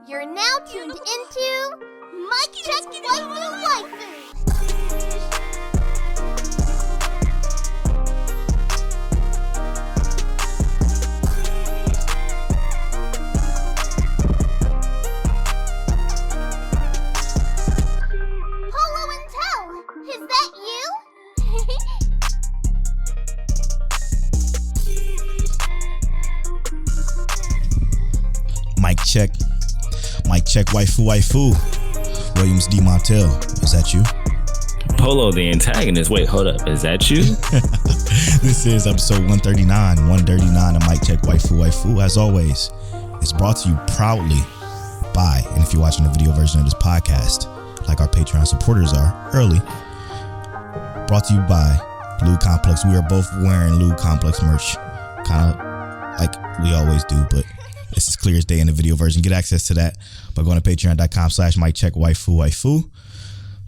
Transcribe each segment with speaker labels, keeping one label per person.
Speaker 1: You're now tuned into Mic Check Waifu. Polo and Tell, is that you?
Speaker 2: Mic check. Mic check, waifu. Williams D. Montel, is that you?
Speaker 3: Polo the Antagonist. Wait, hold up. Is that you?
Speaker 2: This is episode 139 of Mic Check Waifu. As always, it's brought to you proudly by, and if you're watching the video version of this podcast, like our Patreon supporters are early, brought to you by Lube Complex. We are both wearing Lube Complex merch, kind of like we always do, but it's as clear as day in the video version. Get access to that by going to patreon.com/miccheck-waifu.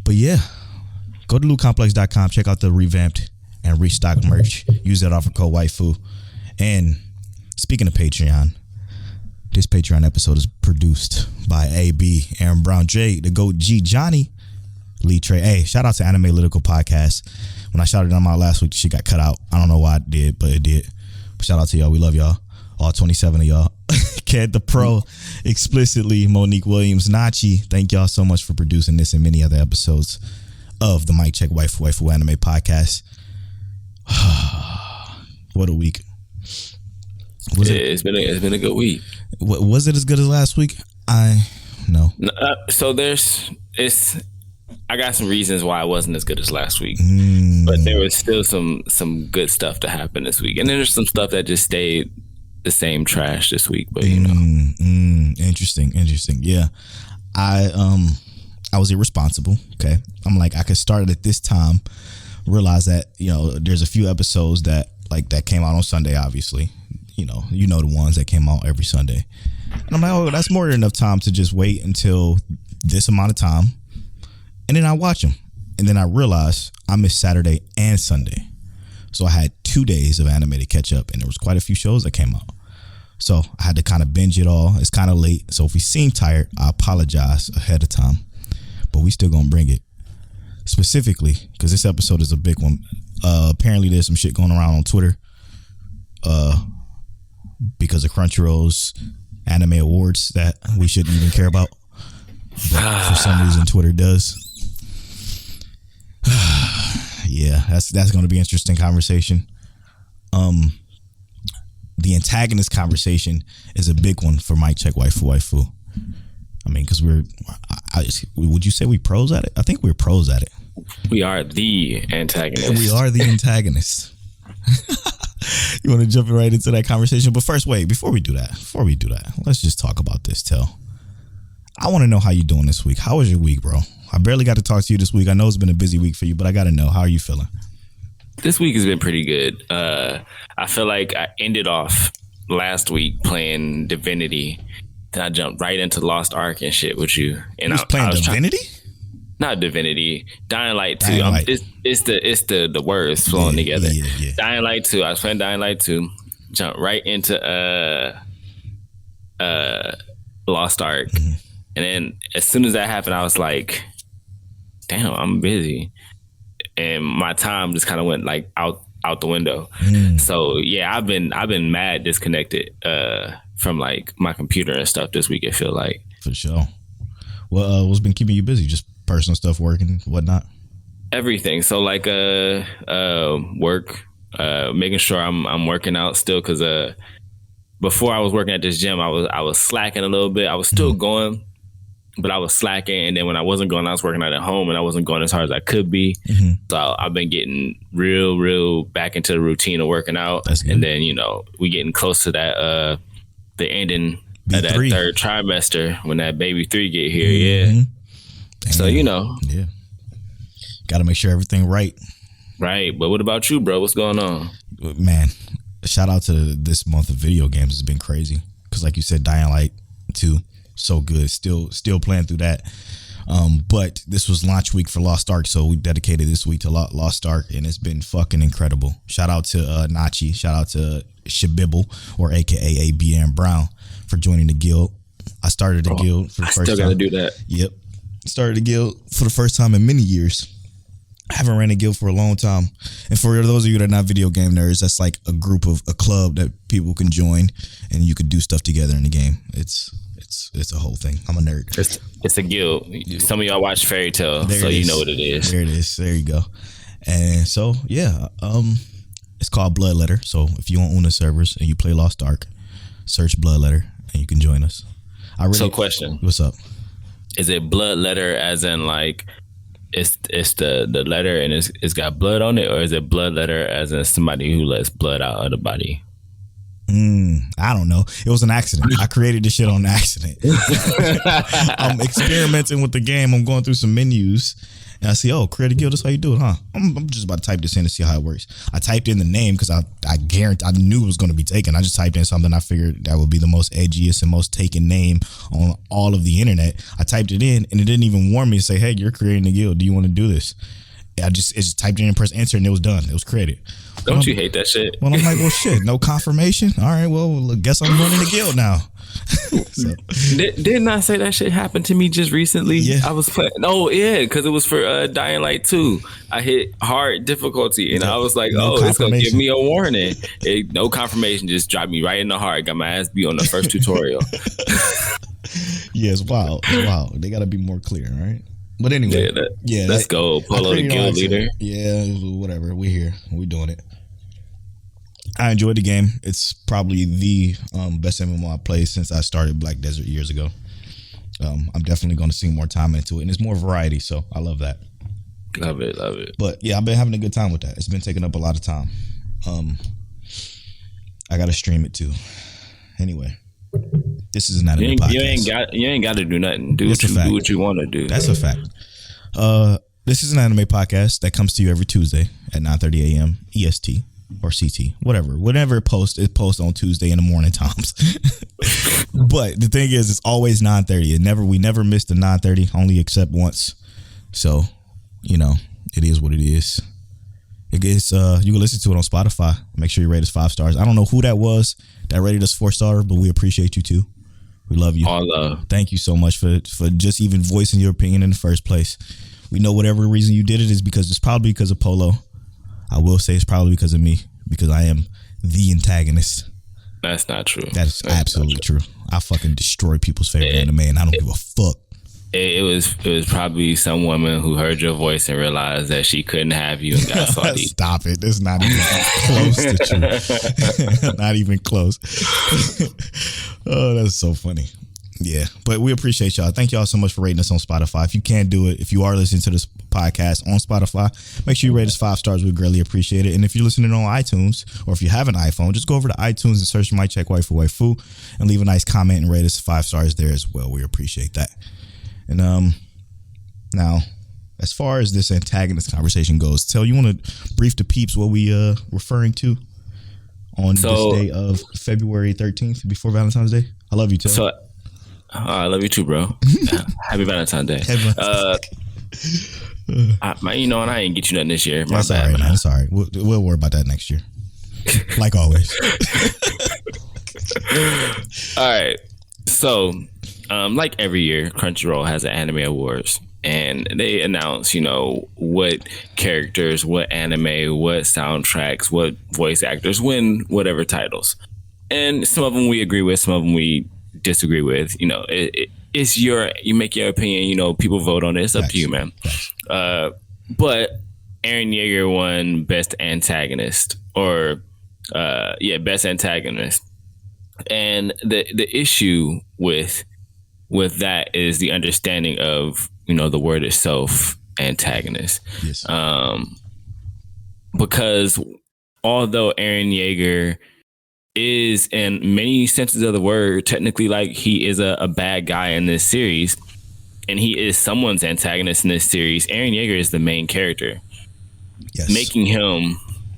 Speaker 2: But yeah, go to lubecomplex.com, check out the revamped and restocked merch. Use that offer code waifu. And speaking of Patreon, this Patreon episode is produced by AB, Aaron Brown, J, the GOAT, G, Johnny, Lee Trey. Hey, shout out to Anime Analytical Podcast. When I shouted them out last week, she got cut out. I don't know why it did, but it did. But shout out to y'all. We love y'all. All 27 of y'all. Ked the Pro, explicitly, Monique Williams, Nachi. Thank y'all so much for producing this and many other episodes of the Mic Check Waifu Anime Podcast. What a week.
Speaker 3: It's been a good week.
Speaker 2: Was it as good as last week? No.
Speaker 3: So I got some reasons why it wasn't as good as last week, but there was still some good stuff to happen this week, and then there's some stuff that just stayed the same trash this week. But you know,
Speaker 2: interesting. Yeah, I was irresponsible. Okay, I'm like, I could start it at this time. Realize that there's a few episodes that came out on Sunday. Obviously, you know the ones that came out every Sunday, and I'm like, oh, that's more than enough time to just wait until this amount of time. And then I watch them. And then I realized I missed Saturday and Sunday. So I had 2 days of anime to catch up. And there was quite a few shows that came out. So I had to kind of binge it all. It's kind of late. So if we seem tired, I apologize ahead of time. But we still gonna bring it. Specifically, because this episode is a big one. Apparently there's some shit going around on Twitter. Because of Crunchyroll's anime awards that we shouldn't even care about. But for some reason Twitter does. Yeah, that's going to be an interesting conversation. The Antagonist conversation is a big one for Mic Check Waifu. I mean, because would you say we pros at it? I think we're pros at it.
Speaker 3: We are the antagonist.
Speaker 2: We are the antagonists. You want to jump right into that conversation? But first, wait, before we do that, let's just talk about this, Tell. I want to know how you doing this week. How was your week, bro? I barely got to talk to you this week. I know it's been a busy week for you, but I got to know, how are you feeling?
Speaker 3: This week has been pretty good. I feel like I ended off last week playing Divinity. Then I jumped right into Lost Ark and shit with you. And
Speaker 2: I was playing Divinity?
Speaker 3: Not Divinity. Dying Light 2. It's the words flowing together. Yeah. Dying Light 2. I was playing Dying Light 2. Jumped right into Lost Ark. Mm-hmm. And then as soon as that happened, I was like, damn, I'm busy. And my time just kind of went out the window. So yeah, I've been mad disconnected from my computer and stuff this week, I feel like.
Speaker 2: For sure. Well, what's been keeping you busy? Just personal stuff, working, whatnot? Everything.
Speaker 3: So work, making sure I'm working out still, because before I was working at this gym, I was slacking a little bit. I was still going, but I was slacking. And then when I wasn't going, I was working out at home, and I wasn't going as hard as I could be. Mm-hmm. So I've been getting real back into the routine of working out.
Speaker 2: That's good.
Speaker 3: And then, we getting close to that, the ending
Speaker 2: B3.
Speaker 3: Of that third trimester when that baby 3 get here. Mm-hmm. Yeah. Damn. So,
Speaker 2: Yeah. Got to make sure everything right.
Speaker 3: Right. But what about you, bro? What's going on?
Speaker 2: Man, shout out to this month of video games. It's been crazy. Because like you said, Dying Light 2, so good. Still playing through that. But this was launch week for Lost Ark, so we dedicated this week to Lost Ark, and it's been fucking incredible. Shout out to Nachi, shout out to Shabibble, or AKA ABM Brown, for joining the guild. I started the guild for the first time. I still gotta
Speaker 3: do that.
Speaker 2: Yep. Started the guild for the first time in many years. I haven't ran a guild for a long time. And for those of you that are not video game nerds, that's like a club that people can join, and you could do stuff together in the game. It's a whole thing. I'm a nerd.
Speaker 3: It's a guild. Some of y'all watch Fairy Tale, so you know what it is.
Speaker 2: There it is. There you go. And so yeah, it's called Bloodletter. So if you on Una servers and you play Lost Ark, search Bloodletter and you can join us. So question. What's up?
Speaker 3: Is it Bloodletter as in like it's the letter and it's got blood on it, or is it Bloodletter as in somebody who lets blood out of the body?
Speaker 2: I don't know. It was an accident. I created this shit on accident. I'm experimenting with the game. I'm going through some menus, and I see, create a guild. That's how you do it, huh? I'm just about to type this in to see how it works. I typed in the name because I knew it was going to be taken. I just typed in something I figured that would be the most edgiest and most taken name on all of the internet. I typed it in, and it didn't even warn me to say, hey, you're creating a guild. Do you want to do this? It just typed it in and pressed enter, and it was done. It was created.
Speaker 3: Don't you hate that shit?
Speaker 2: Well, I'm like, well, shit, no confirmation. All right, well, guess I'm running the guild now. So.
Speaker 3: Didn't I say that shit happened to me just recently?
Speaker 2: Yeah.
Speaker 3: I was playing. Oh, yeah, because it was for Dying Light 2. I hit hard difficulty, and I was like, it's going to give me a warning. No confirmation, just dropped me right in the heart. Got my ass beat on the first tutorial.
Speaker 2: Yeah, it's wild. It's wild. They got to be more clear, right? But anyway,
Speaker 3: let's go. Polo the guild leader.
Speaker 2: Yeah, whatever. We're here. We're doing it. I enjoyed the game. It's probably the best MMO I played since I started Black Desert years ago. I'm definitely going to sink more time into it, and it's more variety, so I love that.
Speaker 3: Love it.
Speaker 2: But yeah, I've been having a good time with that. It's been taking up a lot of time. I got to stream it too. Anyway. This is an anime podcast.
Speaker 3: You ain't got to do nothing. Do what you want to do.
Speaker 2: That's a fact. This is an anime podcast that comes to you every Tuesday at 9:30 a.m. EST or CT, whenever it posts on Tuesday in the morning times. But the thing is, it's always 9:30. We never missed the 9:30, only except once. So, it is what it is. It gets you can listen to it on Spotify. Make sure you rate us 5 stars. I don't know who that was that rated us 4 stars, but we appreciate you too. We love you.
Speaker 3: All love.
Speaker 2: Thank you so much for just even voicing your opinion in the first place. We know whatever reason you did it's probably because of Polo. I will say it's probably because of me, because I am the antagonist.
Speaker 3: That's not true.
Speaker 2: That's absolutely true. I fucking destroy people's favorite anime, and I don't give a fuck.
Speaker 3: It was probably some woman who heard your voice and realized that she couldn't have you and got salty.
Speaker 2: Stop it. It's not even close to true. Not even close. Oh, that's so funny. Yeah, but we appreciate y'all. Thank y'all so much for rating us on Spotify. If you can't do it, if you are listening to this podcast on Spotify, make sure you rate us 5 stars. We greatly appreciate it. And if you're listening on iTunes, or if you have an iPhone, just go over to iTunes and search Mic Check Waifu and leave a nice comment and rate us 5 stars there as well. We appreciate that. And now, as far as this antagonist conversation goes, you want to brief the peeps what we referring to on this day of February 13th before Valentine's Day? I love you, Tel.
Speaker 3: I love you too, bro. Happy Valentine's Day. And I ain't get you nothing this year.
Speaker 2: That's all right, man. That's all right. We'll worry about that next year. Like always.
Speaker 3: All right. So, like every year, Crunchyroll has an anime awards, and they announce, what characters, what anime, what soundtracks, what voice actors win whatever titles. And some of them we agree with, some of them we disagree with. It's you make your opinion. People vote on it. It's up to you, man. But Eren Yeager won Best Antagonist, or Best Antagonist. And the issue with that is the understanding of the word itself, antagonist.
Speaker 2: Yes.
Speaker 3: Because although Eren Yeager is, in many senses of the word, technically, like, he is a bad guy in this series, and he is someone's antagonist in this series, Eren Yeager is the main character. Yes. Making him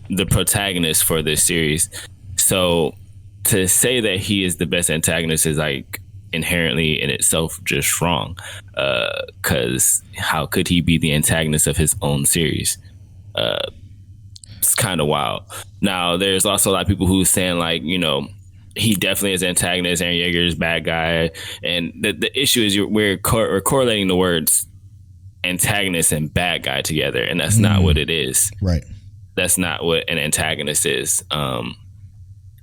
Speaker 3: the protagonist for this series. So to say that he is the best antagonist is like inherently in itself just wrong. Because how could he be the antagonist of his own series? It's kind of wild. Now, there's also a lot of people who are saying, like, you know, he definitely is antagonist. Eren Yeager is bad guy. And the issue is we're correlating the words antagonist and bad guy together. And that's not what it is.
Speaker 2: Right.
Speaker 3: That's not what an antagonist is.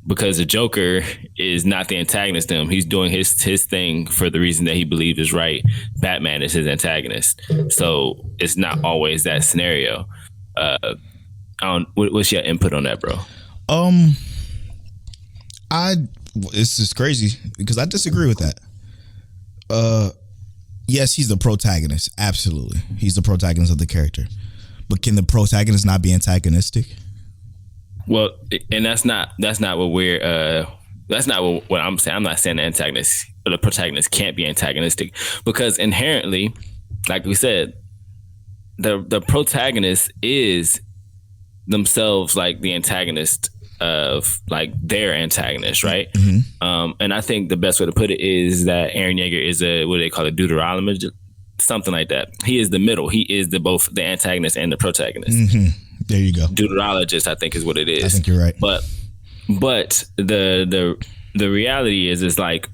Speaker 3: Because the Joker is not the antagonist to him. He's doing his thing for the reason that he believes is right. Batman is his antagonist. So it's not always that scenario. What's your input on that, bro?
Speaker 2: This is crazy because I disagree with that. Yes, he's the protagonist. Absolutely. He's the protagonist of the character. But can the protagonist not be antagonistic?
Speaker 3: Well, and that's not what we're that's not what I'm saying. I'm not saying the protagonist can't be antagonistic, because inherently, like we said, the protagonist is themselves like the antagonist of like their antagonist, right? Mm-hmm. And I think the best way to put it is that Eren Yeager is what do they call it, deuterologist, something like that. He is the middle. He is both the antagonist and the protagonist.
Speaker 2: Mm-hmm. There you go.
Speaker 3: Deuterologist, I think, is what it is.
Speaker 2: I think you're right.
Speaker 3: But the reality is like,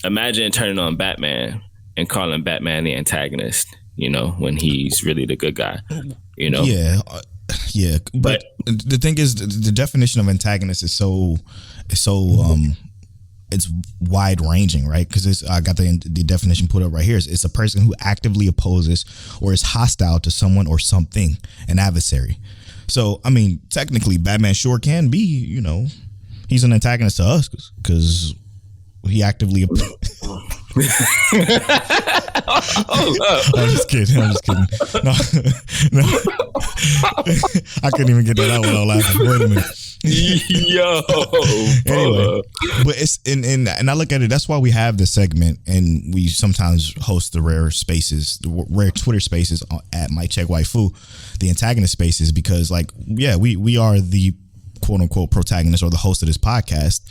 Speaker 3: imagine turning on Batman and calling Batman the antagonist, you know, when he's really the good guy, you know?
Speaker 2: Yeah. But the thing is, the definition of antagonist is so it's wide ranging, right? Because I got the definition put up right here. It's a person who actively opposes or is hostile to someone or something, an adversary. So, I mean, technically, Batman sure can be, you know, he's an antagonist to us because he actively. I'm just kidding. No. I couldn't even get that out without laughing. Wait a minute.
Speaker 3: Yo.
Speaker 2: Anyway, but it's and I look at it. That's why we have this segment, and we sometimes host the rare Twitter spaces at Mic Check Waifu, the antagonist spaces, because like, yeah, we are the quote unquote protagonist or the host of this podcast,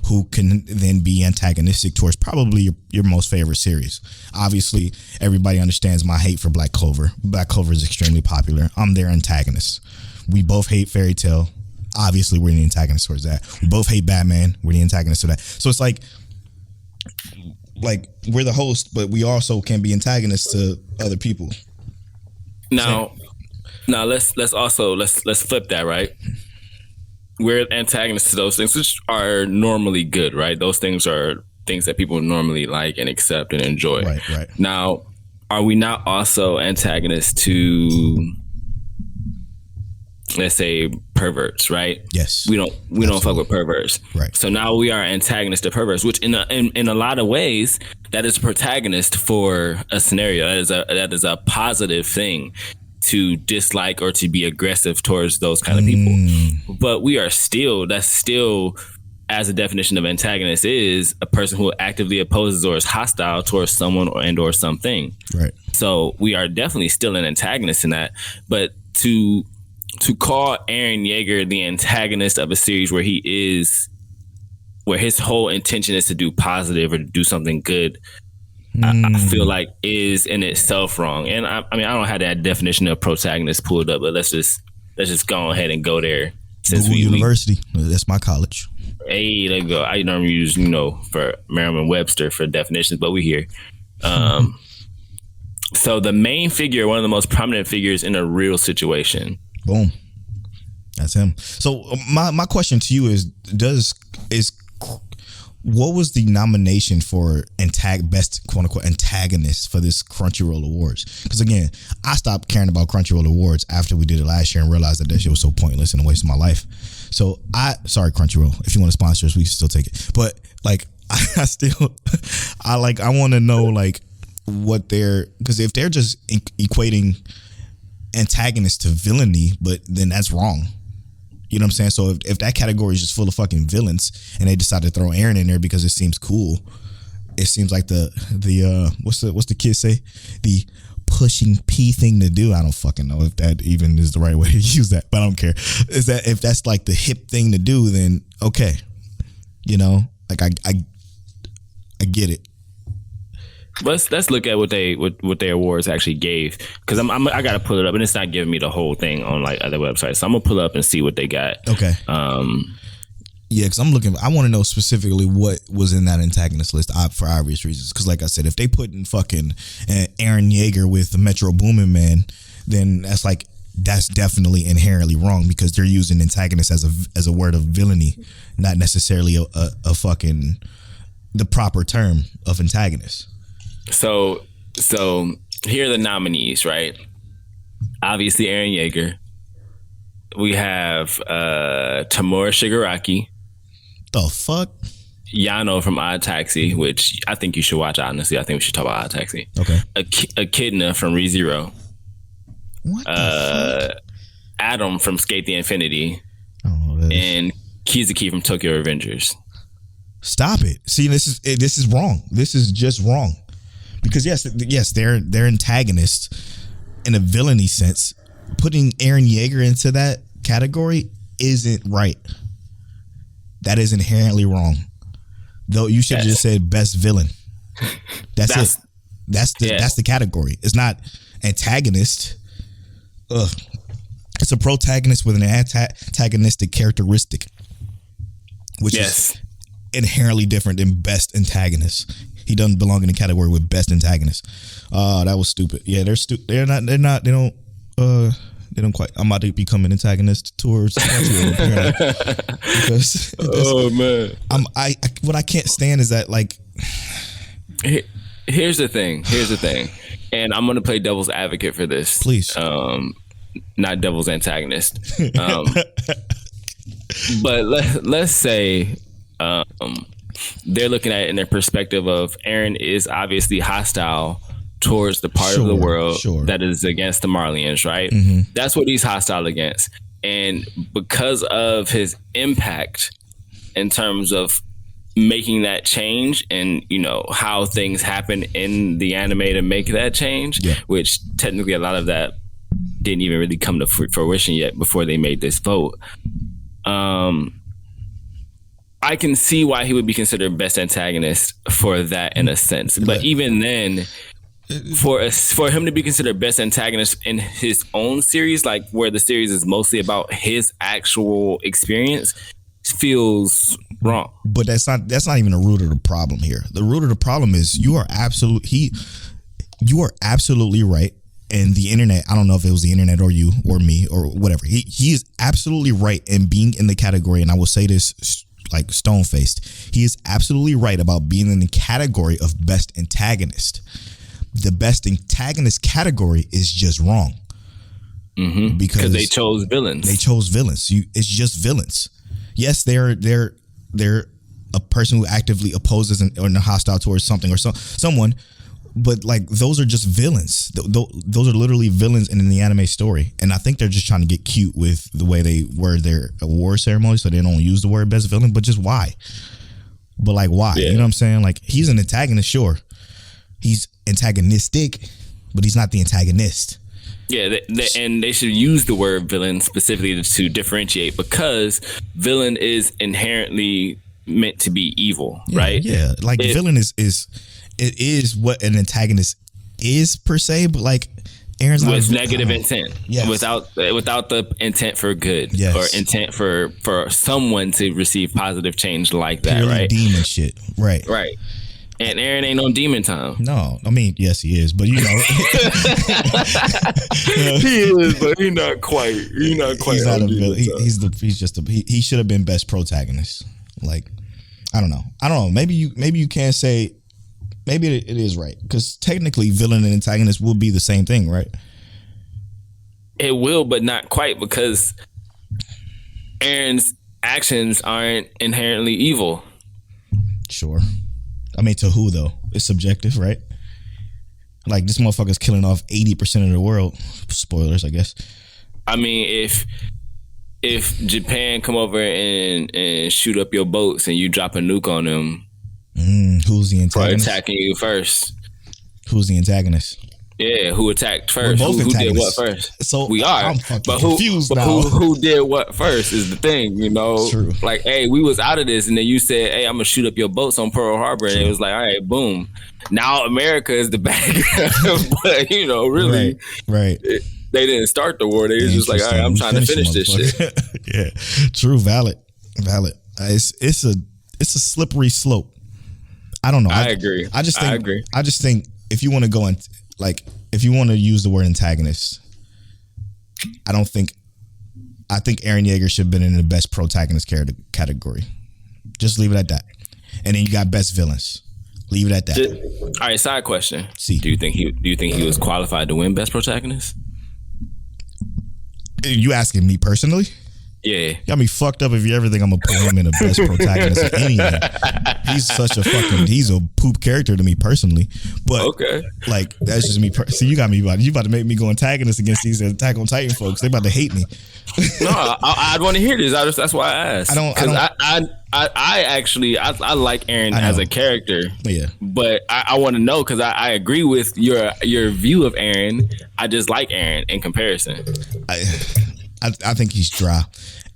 Speaker 2: who can then be antagonistic towards probably your most favorite series. Obviously, everybody understands my hate for Black Clover. Black Clover is extremely popular. I'm their antagonist. We both hate Fairy Tail. Obviously, we're the antagonist towards that. We both hate Batman. We're the antagonist to that. So it's like we're the host, but we also can be antagonists to other people.
Speaker 3: Now let's flip that, right? We're antagonists to those things which are normally good, right? Those things are things that people normally like and accept and enjoy.
Speaker 2: Right.
Speaker 3: Now, are we not also antagonists to, let's say, perverts, right?
Speaker 2: Yes.
Speaker 3: We don't fuck with perverts.
Speaker 2: Right.
Speaker 3: So now we are antagonists to perverts, which in a lot of ways, that is a protagonist for a scenario. That is a positive thing to dislike or to be aggressive towards those kind of people. But that's still, as a definition of antagonist, is a person who actively opposes or is hostile towards someone or something. Right. So we are definitely still an antagonist in that. But to call Eren Yeager the antagonist of a series where his whole intention is to do positive or to do something good, I feel like is in itself wrong. And I mean, I don't have that definition of protagonist pulled up, but let's just go ahead and go there. Since
Speaker 2: Google University, that's my college.
Speaker 3: Hey, there you go. I normally use, for Merriam-Webster for definitions, but we here. So the main figure, one of the most prominent figures in a real situation. Boom.
Speaker 2: That's him. So my question to you is what was the nomination for best quote unquote antagonist for this Crunchyroll Awards? Because again, I stopped caring about Crunchyroll Awards after we did it last year and realized that shit was so pointless and a waste of my life. So sorry Crunchyroll, if you want to sponsor us, we can still take it. But like I want to know like what because if they're just equating antagonist to villainy, but then that's wrong. You know what I'm saying? So if that category is just full of fucking villains and they decide to throw Eren in there because it seems cool, it seems like the what's the kids say? The pushing P thing to do. I don't fucking know if that even is the right way to use that, but I don't care. Is that if that's like the hip thing to do, then okay. Like I get it.
Speaker 3: let's look at what their awards actually gave, because I gotta pull it up, and it's not giving me the whole thing on like other websites. So I'm gonna pull up and see what they got.
Speaker 2: Okay. Yeah, because I'm looking. I want to know specifically what was in that antagonist list for obvious reasons. Because, like I said, if they put in fucking Aaron Yeager with the Metro Boomin Man, then that's definitely inherently wrong, because they're using antagonist as a word of villainy, not necessarily a fucking the proper term of antagonist.
Speaker 3: So here are the nominees, right? Obviously, Aaron Yeager. We have Tamura Shigaraki.
Speaker 2: The fuck?
Speaker 3: Yano from Odd Taxi, which I think you should watch. Honestly, I think we should talk about Odd Taxi.
Speaker 2: Okay.
Speaker 3: Echidna from ReZero.
Speaker 2: What the fuck?
Speaker 3: Adam from Skate the Infinity.
Speaker 2: Oh,
Speaker 3: and Kizuki from Tokyo Revengers.
Speaker 2: Stop it. See, this is wrong. This is just wrong. Because yes, they're antagonists in a villainy sense. Putting Aaron Yeager into that category isn't right. That is inherently wrong. Though you should have just said best villain. That's it. That's the category. It's not antagonist. Ugh. It's a protagonist with an antagonistic characteristic, which is inherently different than best antagonist. He doesn't belong in the category with best antagonist. That was stupid. Yeah, they don't quite. I'm about to become an antagonist towards because
Speaker 3: oh man,
Speaker 2: what I can't stand is that, like,
Speaker 3: here's the thing, and I'm gonna play devil's advocate for this,
Speaker 2: please.
Speaker 3: Not devil's antagonist. But let's say they're looking at it in their perspective of Aaron is obviously hostile towards the part of the world that is against the Marlians, right? Mm-hmm. That's what he's hostile against. And because of his impact in terms of making that change and, you know, how things happen in the anime to make that change, which technically a lot of that didn't even really come to fruition yet before they made this vote. I can see why he would be considered best antagonist for that in a sense. But even then, for him to be considered best antagonist in his own series, like where the series is mostly about his actual experience, feels wrong.
Speaker 2: But that's not even the root of the problem here. The root of the problem is you are absolutely right. And the internet, I don't know if it was the internet or you or me or whatever. He is absolutely right in being in the category, and I will say this like stone-faced. He is absolutely right about being in the category of best antagonist. The best antagonist category is just wrong.
Speaker 3: Mm-hmm. Because they chose villains.
Speaker 2: It's just villains. Yes, they're a person who actively opposes or hostile towards something or someone, but like those are just villains. Those are literally villains in the anime story, and I think they're just trying to get cute with the way they word their award ceremony, so they don't use the word best villain. But just why? But like why? Yeah. You know what I'm saying? Like he's an antagonist, sure. He's antagonistic, but he's not the antagonist.
Speaker 3: Yeah, and they should use the word villain specifically to differentiate, because villain is inherently meant to be evil, right?
Speaker 2: Yeah, like villain is what an antagonist is per se, but like Aaron's not
Speaker 3: with negative intent, without the intent for good or intent for someone to receive positive change like that,
Speaker 2: purely
Speaker 3: right?
Speaker 2: Demon shit, right?
Speaker 3: And Aaron ain't on demon time.
Speaker 2: No, I mean, yes, he is, but you know,
Speaker 3: he is, but he's not quite. He's not a villain.
Speaker 2: He should have been best protagonist. Like, I don't know. Maybe you can't say. Maybe it is right, because technically, villain and antagonist will be the same thing, right?
Speaker 3: It will, but not quite, because Aaron's actions aren't inherently evil.
Speaker 2: Sure. I mean, to who though? It's subjective, right? Like this motherfucker's killing off 80% of the world. Spoilers, I guess.
Speaker 3: I mean, if Japan come over and shoot up your boats and you drop a nuke on them,
Speaker 2: who's the antagonist?
Speaker 3: For attacking you first.
Speaker 2: Who's the antagonist?
Speaker 3: Yeah, who attacked first?
Speaker 2: We're both
Speaker 3: Who did what
Speaker 2: antagonists.
Speaker 3: first?
Speaker 2: So
Speaker 3: we are.
Speaker 2: I'm fucking
Speaker 3: but
Speaker 2: confused now.
Speaker 3: Who did what first is the thing, you know?
Speaker 2: True.
Speaker 3: Like, hey, we was out of this, and then you said, hey, I'm gonna shoot up your boats on Pearl Harbor, and it was like, all right, boom. Now America is the bad guy, but you know, really,
Speaker 2: right.
Speaker 3: They didn't start the war. They was just like, all right, I'm trying to finish this shit.
Speaker 2: Yeah, true, valid. It's a slippery slope. I don't know.
Speaker 3: I agree.
Speaker 2: I just think.
Speaker 3: I agree.
Speaker 2: I just think if you want to go in, like, if you want to use the word antagonist, I think Eren Yeager should have been in the best protagonist category. Just leave it at that. And then you got best villains. Leave it at that.
Speaker 3: All right. Side question.
Speaker 2: See,
Speaker 3: do you think he was qualified to win best protagonist?
Speaker 2: You asking me personally?
Speaker 3: Yeah.
Speaker 2: Got me fucked up if you ever think I'm gonna put him in the best protagonist of anything. He's a poop character to me personally. But
Speaker 3: okay,
Speaker 2: like that's just me. See, you got me about to make me go antagonist against these Attack on Titan folks. They about to hate me.
Speaker 3: No, I'd want to hear this. That's why I asked. I actually like Eren as a character.
Speaker 2: Yeah,
Speaker 3: but I want to know because I agree with your view of Eren. I just like Eren in comparison.
Speaker 2: I think he's dry,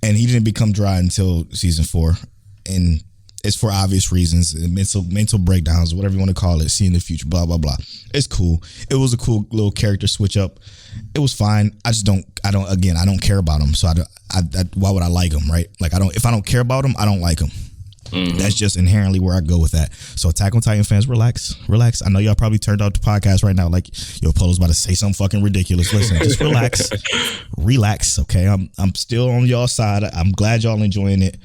Speaker 2: and he didn't become dry until season 4, and it's for obvious reasons, mental breakdowns, whatever you want to call it, seeing the future, blah blah blah. It's cool. It was a cool little character switch up. It was fine. I don't care about him, so why would I like him, right? Like if I don't care about him, I don't like him. Mm-hmm. That's just inherently where I go with that. So Attack on Titan fans, relax. I know y'all probably turned off the podcast right now like, yo, Polo's about to say something fucking ridiculous. Listen, just relax, okay? I'm still on y'all side. I'm glad y'all enjoying it.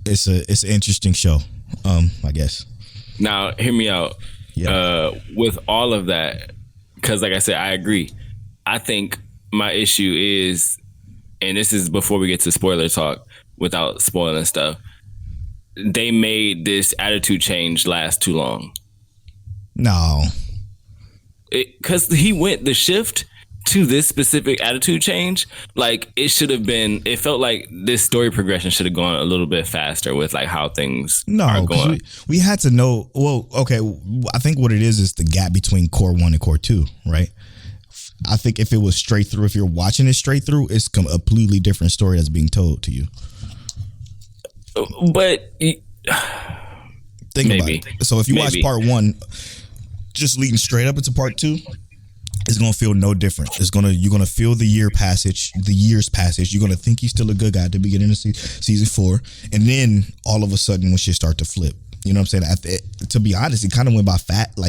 Speaker 2: It's an interesting show, I guess.
Speaker 3: Now, hear me out. Yeah. With all of that, because like I said, I agree. I think my issue is, and this is before we get to spoiler talk, without spoiling stuff, they made this attitude change last too long.
Speaker 2: No.
Speaker 3: Because he went the shift to this specific attitude change. Like, it felt like this story progression should have gone a little bit faster with like how things are going.
Speaker 2: We had to know, well, okay, I think what it is the gap between core 1 and core 2, right? I think if it was straight through, if you're watching it straight through, it's a completely different story that's being told to you.
Speaker 3: But
Speaker 2: think about it. So if you watch part 1, just leading straight up into part 2, it's gonna feel no different. You're gonna feel the years passage. You're gonna think he's still a good guy at the beginning of season 4, and then all of a sudden, when shit start to flip, you know what I'm saying? To be honest, it kind of went by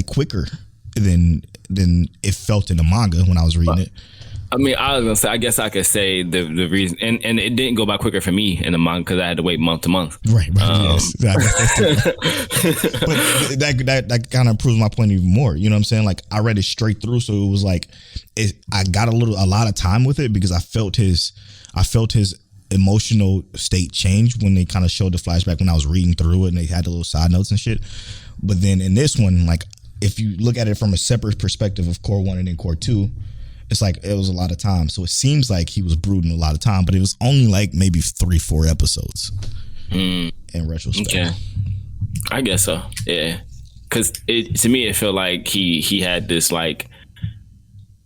Speaker 2: quicker than it felt in the manga when I was reading it.
Speaker 3: I mean, I was gonna say, I guess I could say the reason, and it didn't go by quicker for me in the manga because I had to wait month to month. Right. Yes. But
Speaker 2: that kind of proves my point even more. You know what I'm saying? Like, I read it straight through, so it was like I got a lot of time with it because I felt his emotional state change when they kind of showed the flashback when I was reading through it and they had the little side notes and shit. But then in this one, like, if you look at it from a separate perspective of core 1 and then core 2. It's like it was a lot of time. So it seems like he was brooding a lot of time, but it was only like maybe 3-4 episodes in retrospect. Okay.
Speaker 3: I guess so. Yeah. Because to me, it felt like he had this like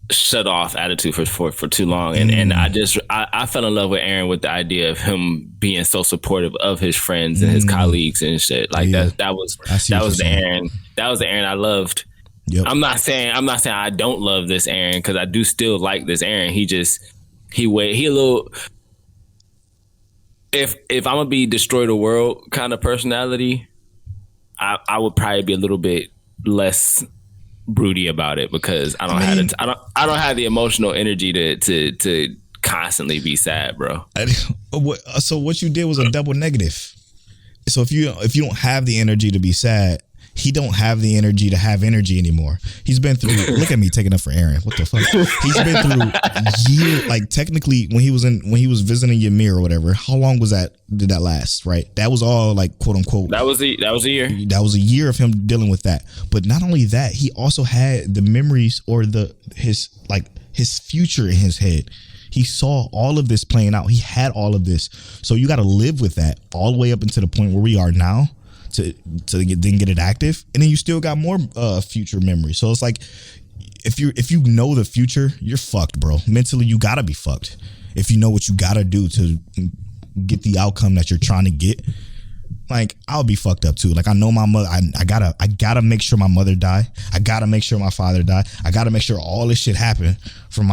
Speaker 3: shut off attitude for too long. And I fell in love with Eren with the idea of him being so supportive of his friends and his colleagues and shit. Like that was the Eren. That was the Eren I loved. Yep. I'm not saying I don't love this Eren because I do still like this Eren. He a little. If I'm gonna be destroy the world kind of personality, I would probably be a little bit less broody about it because I don't have the emotional energy to constantly be sad, bro.
Speaker 2: So what you did was a double negative. So if you don't have the energy to be sad, he don't have the energy to have energy anymore. He's been through. Look at me taking up for Eren. What the fuck? He's been through years. Like, technically, when he was visiting Ymir or whatever, how long was that? Did that last? Right. That was all like quote unquote.
Speaker 3: That was a year.
Speaker 2: That was a year of him dealing with that. But not only that, he also had the memories or his future in his head. He saw all of this playing out. He had all of this. So you got to live with that all the way up until the point where we are now. To get it active, and then you still got more future memories. So it's like if you know the future, you're fucked, bro. Mentally, you gotta be fucked. If you know what you gotta do to get the outcome that you're trying to get, like, I'll be fucked up too. Like, I know my mother. I gotta make sure my mother die. I gotta make sure my father die. I gotta make sure all this shit happen for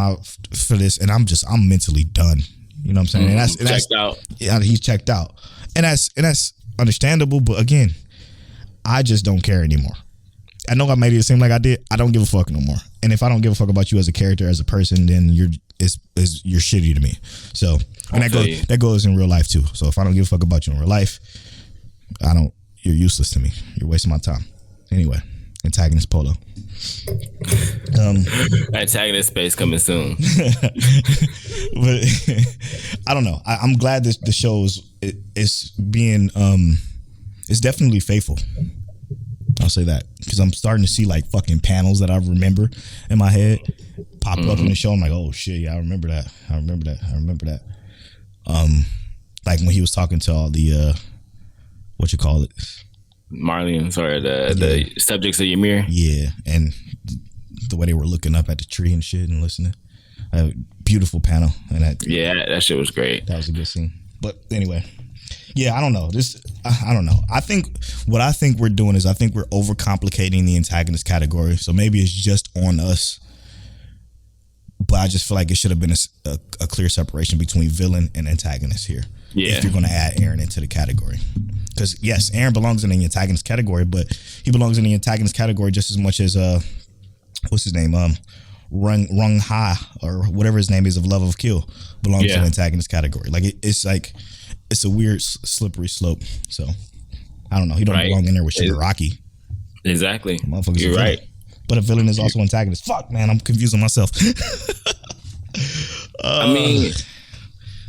Speaker 2: this. And I'm mentally done. You know what I'm saying? And that's
Speaker 3: checked out.
Speaker 2: Yeah, he's checked out, and that's understandable. But again, I just don't care anymore. I know I made it seem like I did. I don't give a fuck no more. And if I don't give a fuck about you as a character, as a person, then you're shitty to me. So, and that goes in real life too. So if I don't give a fuck about you in real life, you're useless to me. You're wasting my time. Anyway, Antagonist Polo.
Speaker 3: Antagonist space coming soon.
Speaker 2: But I don't know. I'm glad the show is being it's definitely faithful. I'll say that, because I'm starting to see like fucking panels that I remember in my head pop up in the show. I'm like, oh shit, yeah, I remember that. Like when he was talking to all the what you call it,
Speaker 3: Marlians, or the subjects of Ymir.
Speaker 2: Yeah, and the way they were looking up at the tree and shit and listening. A beautiful panel, and that
Speaker 3: shit was great.
Speaker 2: That was a good scene. But anyway, yeah, I don't know. I don't know. I think we're doing is we're overcomplicating the antagonist category. So maybe it's just on us. But I just feel like it should have been a clear separation between villain and antagonist here. Yeah. If you're going to add Eren into the category. Because, yes, Eren belongs in the antagonist category, but he belongs in the antagonist category just as much as, what's his name? Rung Ha, or whatever his name is, of Love of Kill, belongs in the antagonist category. Like, it's a weird slippery slope. So, I don't know. He don't belong in there with Shigaraki.
Speaker 3: Exactly.
Speaker 2: You're right. But a villain is also antagonist. Fuck, man, I'm confusing myself.
Speaker 3: I mean,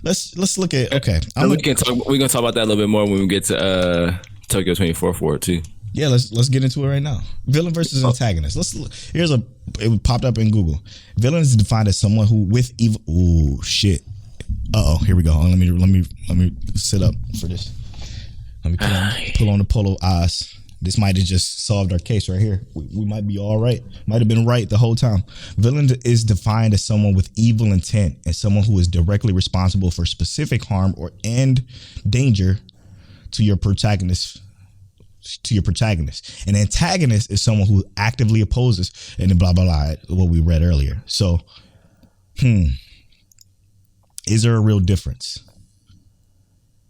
Speaker 2: let's look at
Speaker 3: we're gonna talk about that a little bit more when we get to Tokyo 24 too.
Speaker 2: Yeah, let's get into it right now. Villain versus antagonist. It popped up in Google. Villain is defined as someone who with evil. Ooh, shit. Here we go. Let me sit up for this. Let me pull on the polo eyes. This might have just solved our case right here. We might be all right. Might have been right the whole time. Villain is defined as someone with evil intent and someone who is directly responsible for specific harm and danger to your protagonist. An antagonist is someone who actively opposes, and then blah blah blah, what we read earlier. So, is there a real difference?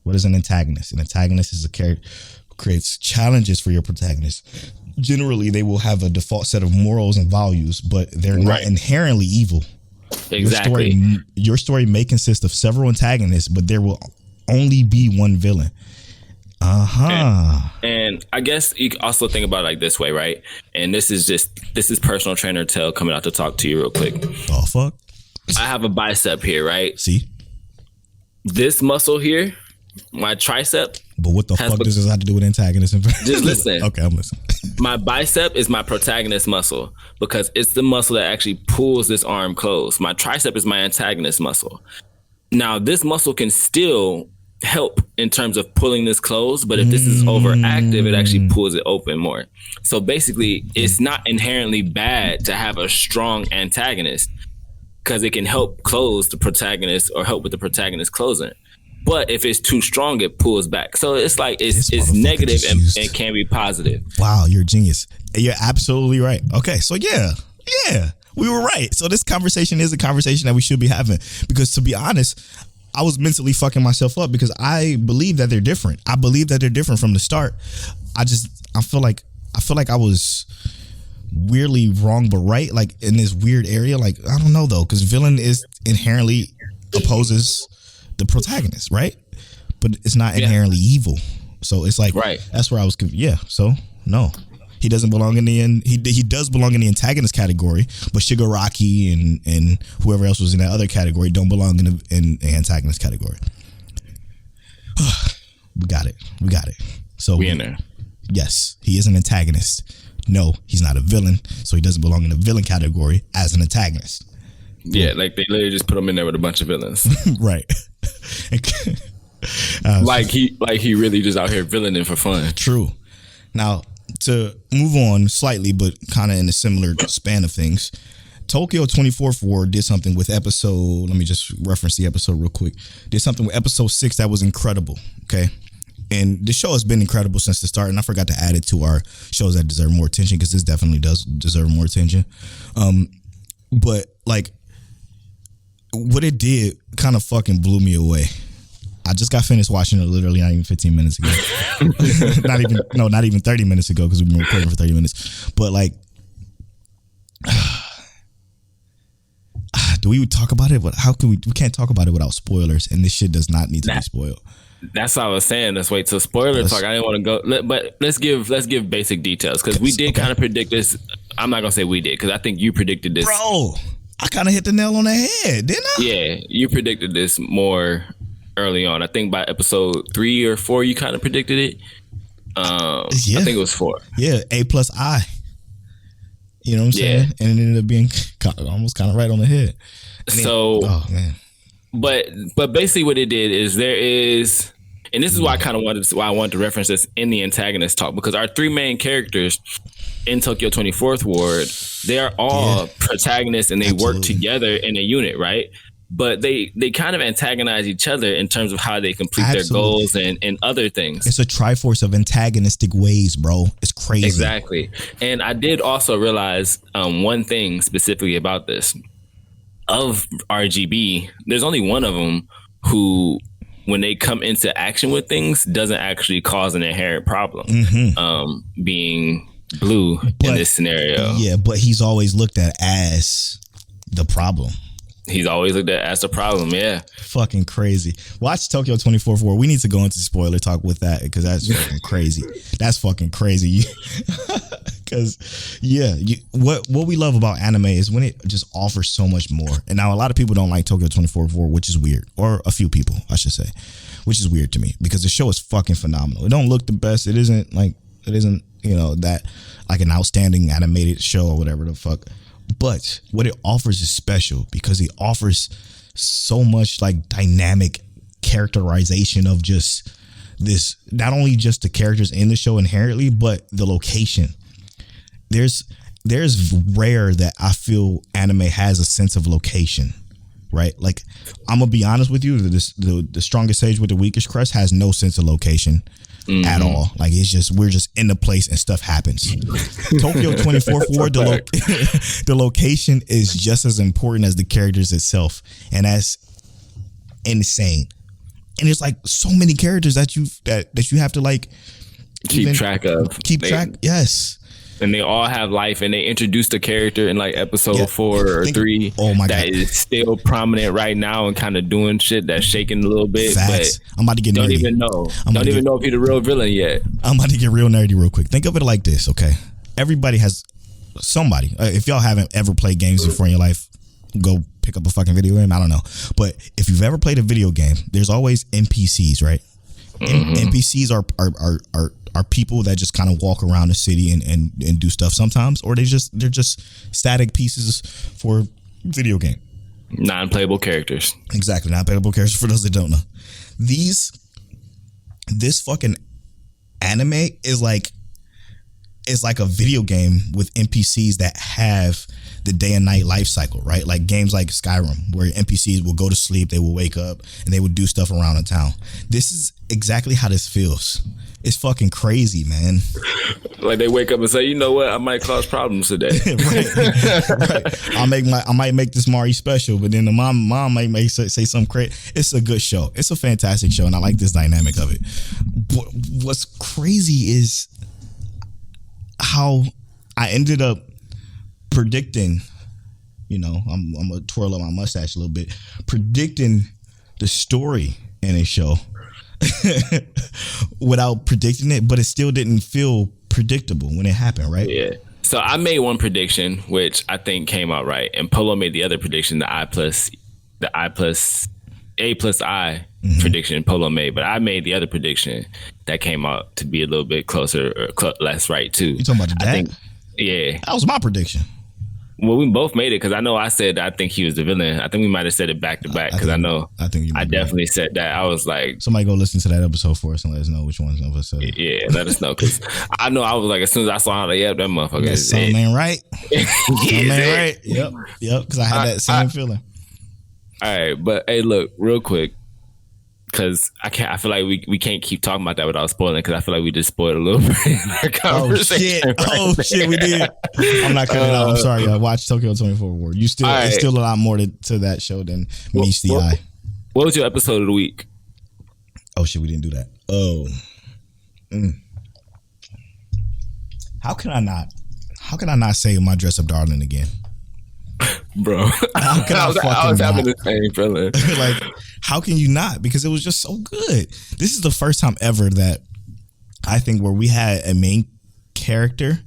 Speaker 2: What is an antagonist? An antagonist is a character creates challenges for your protagonist. Generally, they will have a default set of morals and values, but they're not inherently evil.
Speaker 3: Exactly.
Speaker 2: Your story may consist of several antagonists, but there will only be one villain.
Speaker 3: And I guess you can also think about it like this way, right? And this is personal trainer Tell coming out to talk to you real quick.
Speaker 2: Oh, fuck.
Speaker 3: I have a bicep here, right?
Speaker 2: See?
Speaker 3: This muscle here, my tricep.
Speaker 2: But what the fuck does this have to do with antagonism?
Speaker 3: Just listen.
Speaker 2: Okay, I'm listening.
Speaker 3: My bicep is my protagonist muscle because it's the muscle that actually pulls this arm closed. My tricep is my antagonist muscle. Now, this muscle can still help in terms of pulling this closed, but if this is overactive, it actually pulls it open more. So basically, it's not inherently bad to have a strong antagonist because it can help close the protagonist or help with the protagonist closing. But if it's too strong, it pulls back. So it's like it's negative and can be positive.
Speaker 2: Wow, you're a genius. You're absolutely right. Okay, so yeah, we were right. So this conversation is a conversation that we should be having, because to be honest, I was mentally fucking myself up because I believe that they're different. I believe that they're different from the start. I feel like I was weirdly wrong but right, like in this weird area. Like, I don't know though, because villain is inherently opposes the protagonist, right? But it's not inherently evil. So it's like, that's where I was. So no, he doesn't belong in the he does belong in the antagonist category, but Shigaraki and whoever else was in that other category don't belong in the antagonist category. We got it. So
Speaker 3: we in there.
Speaker 2: Yes, he is an antagonist. No, he's not a villain, so he doesn't belong in the villain category as an antagonist.
Speaker 3: Yeah, like they literally just put him in there with a bunch of villains.
Speaker 2: Right.
Speaker 3: Like he really just out here villaining for fun.
Speaker 2: True. Now, to move on slightly, but kind of in a similar span of things, Tokyo 24th Ward did something with episode. Let me just reference the episode real quick. Did something with episode 6 that was incredible. Okay. And the show has been incredible since the start, and I forgot to add it to our shows that deserve more attention, because this definitely does deserve more attention. But like, what it did kind of fucking blew me away. I just got finished watching it literally not even 15 minutes ago. not even 30 minutes ago, because we've been recording for 30 minutes. But like, do we talk about it? But how can we can't talk about it without spoilers, and this shit does not need to be spoiled.
Speaker 3: That's what I was saying. Let's wait till spoiler talk. I didn't want to go, but let's give basic details, because we did kind of predict this. I'm not gonna say we did, because I think you predicted this,
Speaker 2: bro. I kind of hit the nail on the head, didn't I? Yeah,
Speaker 3: you predicted this more early on. I think by episode 3 or 4, you kind of predicted it. I think it was 4.
Speaker 2: Yeah, A+I. You know what I'm saying? And it ended up being almost kind of right on the head. Oh man. But basically what it did is there is, and this is why I wanted to reference this in the Antagonist talk, because our 3 main characters in Tokyo 24th Ward, they are all protagonists, and they work together in a unit, right? But they kind of antagonize each other in terms of how they complete their goals and other things. It's a triforce of antagonistic ways, bro. It's crazy.
Speaker 3: Exactly. And I did also realize one thing specifically about this. Of RGB, there's only one of them who, when they come into action with things, doesn't actually cause an inherent problem. Being Blue in this scenario.
Speaker 2: Yeah, but he's always looked at as the problem.
Speaker 3: He's always looked at as the problem, yeah.
Speaker 2: Fucking crazy. Watch Tokyo 24th Ward. We need to go into spoiler talk with that, because that's fucking crazy. That's fucking crazy. Because, what we love about anime is when it just offers so much more. And now a lot of people don't like Tokyo 24th Ward, which is weird. Or a few people, I should say. Which is weird to me, because the show is fucking phenomenal. It don't look the best. It isn't, that like an outstanding animated show or whatever the fuck. But what it offers is special, because it offers so much like dynamic characterization of just this, not only just the characters in the show inherently, but the location. There's rare that I feel anime has a sense of location, right? Like, I'm gonna be honest with you, the Strongest Sage with the Weakest Crest has no sense of location. At all. Like, it's just, we're just in the place and stuff happens. Tokyo 24th Ward, the location is just as important as the characters itself, and that's insane. And it's like so many characters that you have to like
Speaker 3: keep track of.
Speaker 2: Yes.
Speaker 3: And they all have life, and they introduced a character in like episode 4 or 3 that is still prominent right now and kind of doing shit that's shaking a little bit.
Speaker 2: Facts. But I'm about to get
Speaker 3: don't
Speaker 2: nerdy.
Speaker 3: Even know. Don't even know if he's the real villain yet.
Speaker 2: I'm about to get real nerdy real quick. Think of it like this, okay? Everybody has somebody. If y'all haven't ever played games before in your life, go pick up a fucking video game. I don't know. But if you've ever played a video game, there's always NPCs, right? NPCs are people that just kind of walk around the city and do stuff sometimes, or they're just static pieces for video game.
Speaker 3: Non-playable characters.
Speaker 2: Exactly, non-playable characters for those that don't know. This fucking anime is like a video game with NPCs that have the day and night life cycle, right? Like games like Skyrim, where NPCs will go to sleep, they will wake up, and they will do stuff around the town. This is exactly how this feels. It's fucking crazy, man.
Speaker 3: Like they wake up and say, you know what, I might cause problems today.
Speaker 2: right. I might make this Mari special, but then the mom might say something crazy. It's a good show. It's a fantastic show, and I like this dynamic of it. But what's crazy is how I ended up predicting, I'm gonna twirl up my mustache a little bit, predicting the story in a show without predicting it, but it still didn't feel predictable when it happened, right?
Speaker 3: Yeah. So I made one prediction, which I think came out right, and Polo made the other prediction, the A plus I prediction Polo made, but I made the other prediction that came out to be a little bit closer or less right too.
Speaker 2: You talking about the dad?
Speaker 3: Yeah.
Speaker 2: That was my prediction.
Speaker 3: Well, we both made it because I know I said I think he was the villain. I think we might have said it back to back because I definitely said that. I was like,
Speaker 2: somebody go listen to that episode for us and let us know which ones of us said it.
Speaker 3: Yeah, let us know because I know I was like, as soon as I saw how that motherfucker.
Speaker 2: That something ain't right. Something ain't right. Yep. Because I had that same feeling.
Speaker 3: All right, but hey, look, real quick. Because I feel like we can't keep talking about that without spoiling. Because I feel like we just spoiled a little bit in our conversation.
Speaker 2: Shit, we did. I'm not cutting it out. I'm sorry. Watch Tokyo 24 War. It's still a lot more to that show than meets the eye.
Speaker 3: What was your episode of the week?
Speaker 2: Oh shit, we didn't do that. How can I not say My Dress Up Darling again?
Speaker 3: Bro, I was having the same feeling.
Speaker 2: Like, how can you not? Because it was just so good. This is the first time ever that I think where we had a main character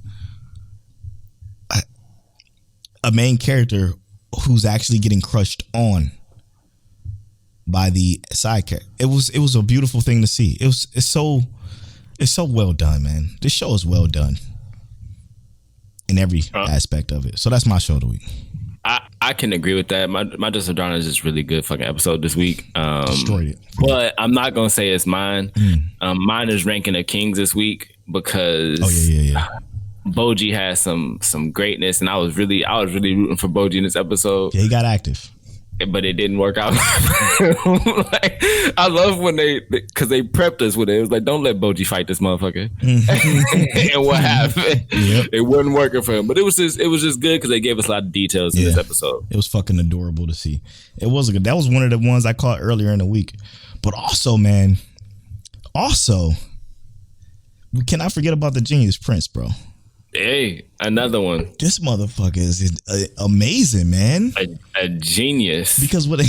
Speaker 2: who's actually getting crushed on by the side character. It was a beautiful thing to see. It's so well done, man. This show is well done in every aspect of it. So that's my show of the week.
Speaker 3: I can agree with that. My Dress Up Darling is just really good fucking episode this week.
Speaker 2: Destroyed it.
Speaker 3: But I'm not gonna say it's mine. Mine is Ranking of Kings this week because Boji has some greatness, and I was really rooting for Boji in this episode.
Speaker 2: Yeah, he got active.
Speaker 3: But it didn't work out. Like, I love when because they prepped us with it. It was like, don't let Boji fight this motherfucker. And what happened? Yep. It wasn't working for him. But it was just good because they gave us a lot of details in this episode.
Speaker 2: It was fucking adorable to see. It was good. That was one of the ones I caught earlier in the week. But also, man, we cannot forget about the Genius Prince, bro.
Speaker 3: Hey, another one.
Speaker 2: This motherfucker is amazing, man.
Speaker 3: A genius.
Speaker 2: Because when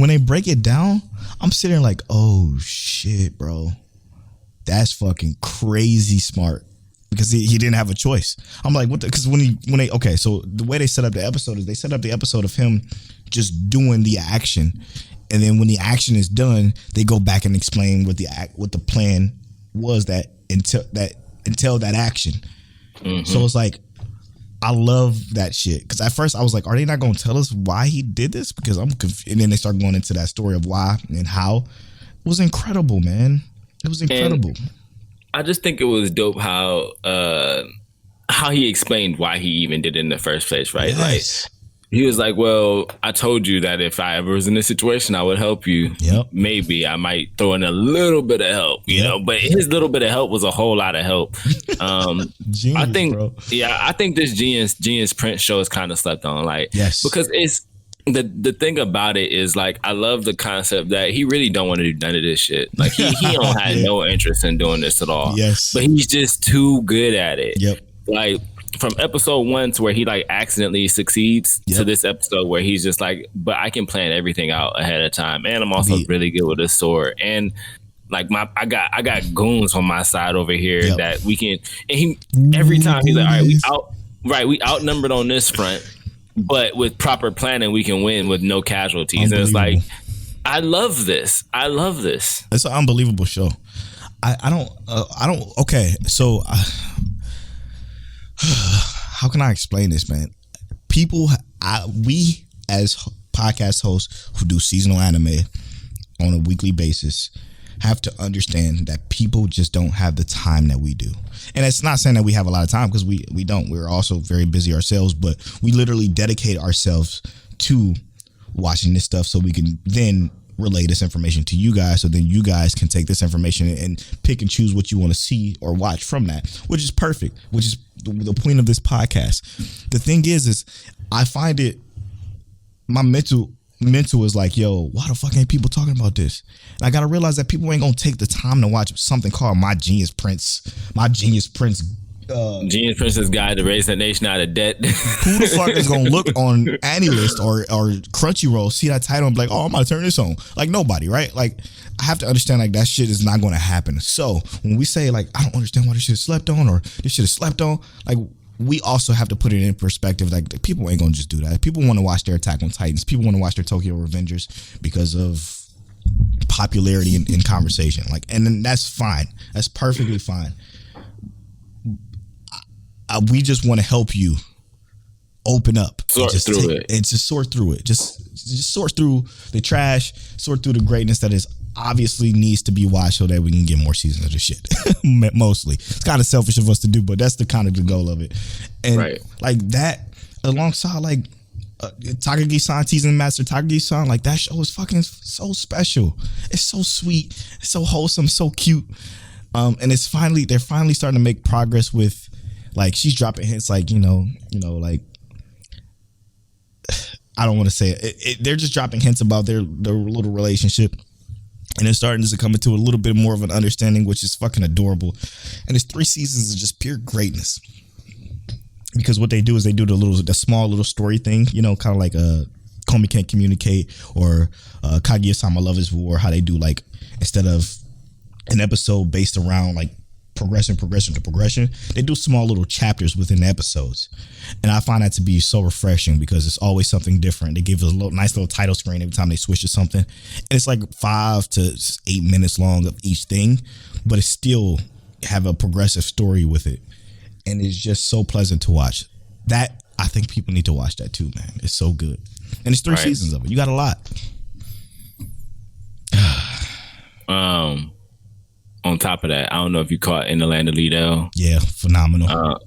Speaker 2: they break it down, I'm sitting there like, oh shit, bro, that's fucking crazy smart. Because he didn't have a choice. I'm like, what? Because so the way they set up the episode is they set up the episode of him just doing the action, and then when the action is done, they go back and explain what the plan was until that action. Mm-hmm. So it's like, I love that shit. Because at first I was like, are they not going to tell us why he did this? Because I'm confused. And then they start going into that story of why and how. It was incredible, man. It was incredible. And
Speaker 3: I just think it was dope how he explained why he even did it in the first place, right?
Speaker 2: Yes.
Speaker 3: Like, he was like, well, I told you that if I ever was in this situation, I would help you.
Speaker 2: Yep.
Speaker 3: Maybe I might throw in a little bit of help, you know, but his little bit of help was a whole lot of help.
Speaker 2: Genius,
Speaker 3: I think,
Speaker 2: bro.
Speaker 3: I think this Genius Prince show is kind of slept on, like, because it's the thing about it is, like, I love the concept that he really don't want to do none of this shit. Like, he don't have no interest in doing this at all.
Speaker 2: Yes.
Speaker 3: But he's just too good at it.
Speaker 2: Yep.
Speaker 3: Like, from episode 1 to where he like accidentally succeeds to this episode where he's just like, but I can plan everything out ahead of time, and I'm also really good with a sword, and like I got goons on my side over here that we can. And he every time he's like, all right, we outnumbered on this front, but with proper planning we can win with no casualties. And it's like, I love this.
Speaker 2: It's an unbelievable show. I don't. Okay, so. How can I explain this, man? We as podcast hosts who do seasonal anime on a weekly basis have to understand that people just don't have the time that we do. And it's not saying that we have a lot of time, because we don't. We're also very busy ourselves, but we literally dedicate ourselves to watching this stuff so we can then relay this information to you guys, so then you guys can take this information and pick and choose what you want to see or watch from that, which is perfect, which is the point of this podcast. The thing is I find it, my mental is like, yo, why the fuck ain't people talking about this? And I gotta realize that people ain't gonna take the time to watch something called Genius Prince's
Speaker 3: Guide to Raise the Nation Out of Debt.
Speaker 2: Who the fuck is gonna look on AniList or Crunchyroll, see that title and be like, oh, I'm gonna turn this on? Like, nobody, right? Like, I have to understand, like, that shit is not gonna happen. So when we say, like, I don't understand why this shit is slept on, or this shit is slept on, like, we also have to put it in perspective. Like, people ain't gonna just do that. People want to watch their Attack on Titans. People want to watch their Tokyo Revengers because of popularity in conversation. Like, and then that's fine. That's perfectly fine. We just want to help you open up.
Speaker 3: Sort through it.
Speaker 2: And just sort through it. Just sort through the trash, sort through the greatness that is obviously needs to be watched so that we can get more seasons of the shit. Mostly. It's kind of selfish of us to do, but that's the kind of the goal of it. And like that alongside like Takagi-san, Season Master Takagi-san, like that show is fucking so special. It's so sweet, it's so wholesome, so cute. And they're finally starting to make progress with, like, she's dropping hints like, you know, like, I don't want to say it. They're just dropping hints about their little relationship, and they're starting to come into a little bit more of an understanding, which is fucking adorable. And it's 3 seasons of just pure greatness. Because what they do is they do the small little story thing, you know, kind of like Komi Can't Communicate or Kaguya-sama Love is War, how they do, like, instead of an episode based around like progression to progression, they do small little chapters within the episodes. And I find that to be so refreshing because it's always something different. They give us a nice little title screen every time they switch to something. And it's like 5 to 8 minutes long of each thing, but it still have a progressive story with it. And it's just so pleasant to watch. That, I think people need to watch that too, man. It's so good. And it's 3 seasons of it. You got a lot.
Speaker 3: On top of that, I don't know if you caught In the Land of Lido.
Speaker 2: Yeah, phenomenal.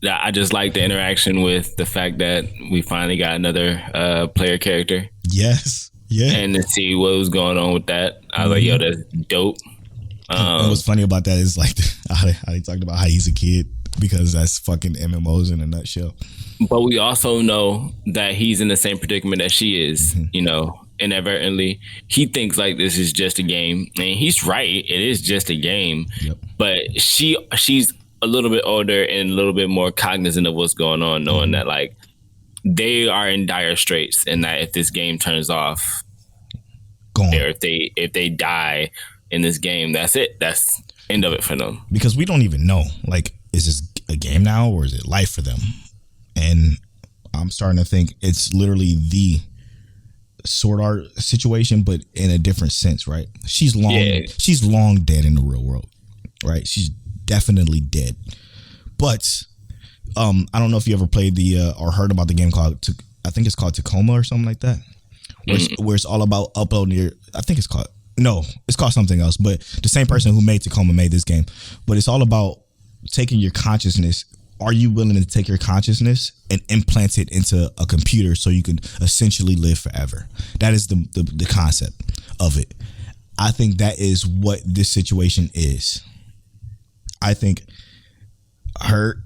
Speaker 3: I just like the interaction with the fact that we finally got another player character.
Speaker 2: Yes. Yeah.
Speaker 3: And to see what was going on with that. I was like, yo, that's dope.
Speaker 2: And what's funny about that is like how they talked about how he's a kid, because that's fucking MMOs in a nutshell.
Speaker 3: But we also know that he's in the same predicament that she is, you know, inadvertently. He thinks like this is just a game. And he's right. It is just a game. Yep. But she's a little bit older and a little bit more cognizant of what's going on, knowing that like they are in dire straits, and that if this game turns off,
Speaker 2: gone.
Speaker 3: Or if they die in this game, that's it. That's end of it for them.
Speaker 2: Because we don't even know, like, is this a game now or is it life for them? And I'm starting to think it's literally the Sword Art situation, but in a different sense, right? She's long dead in the real world, right? She's definitely dead. But I don't know if you ever played or heard about the game called, I think it's called Tacoma or something like that, where it's all about uploading your, it's called something else, but the same person who made Tacoma made this game. But it's all about taking your consciousness. Are you willing to take your consciousness and implant it into a computer so you can essentially live forever? That is the concept of it. I think that is what this situation is. I think her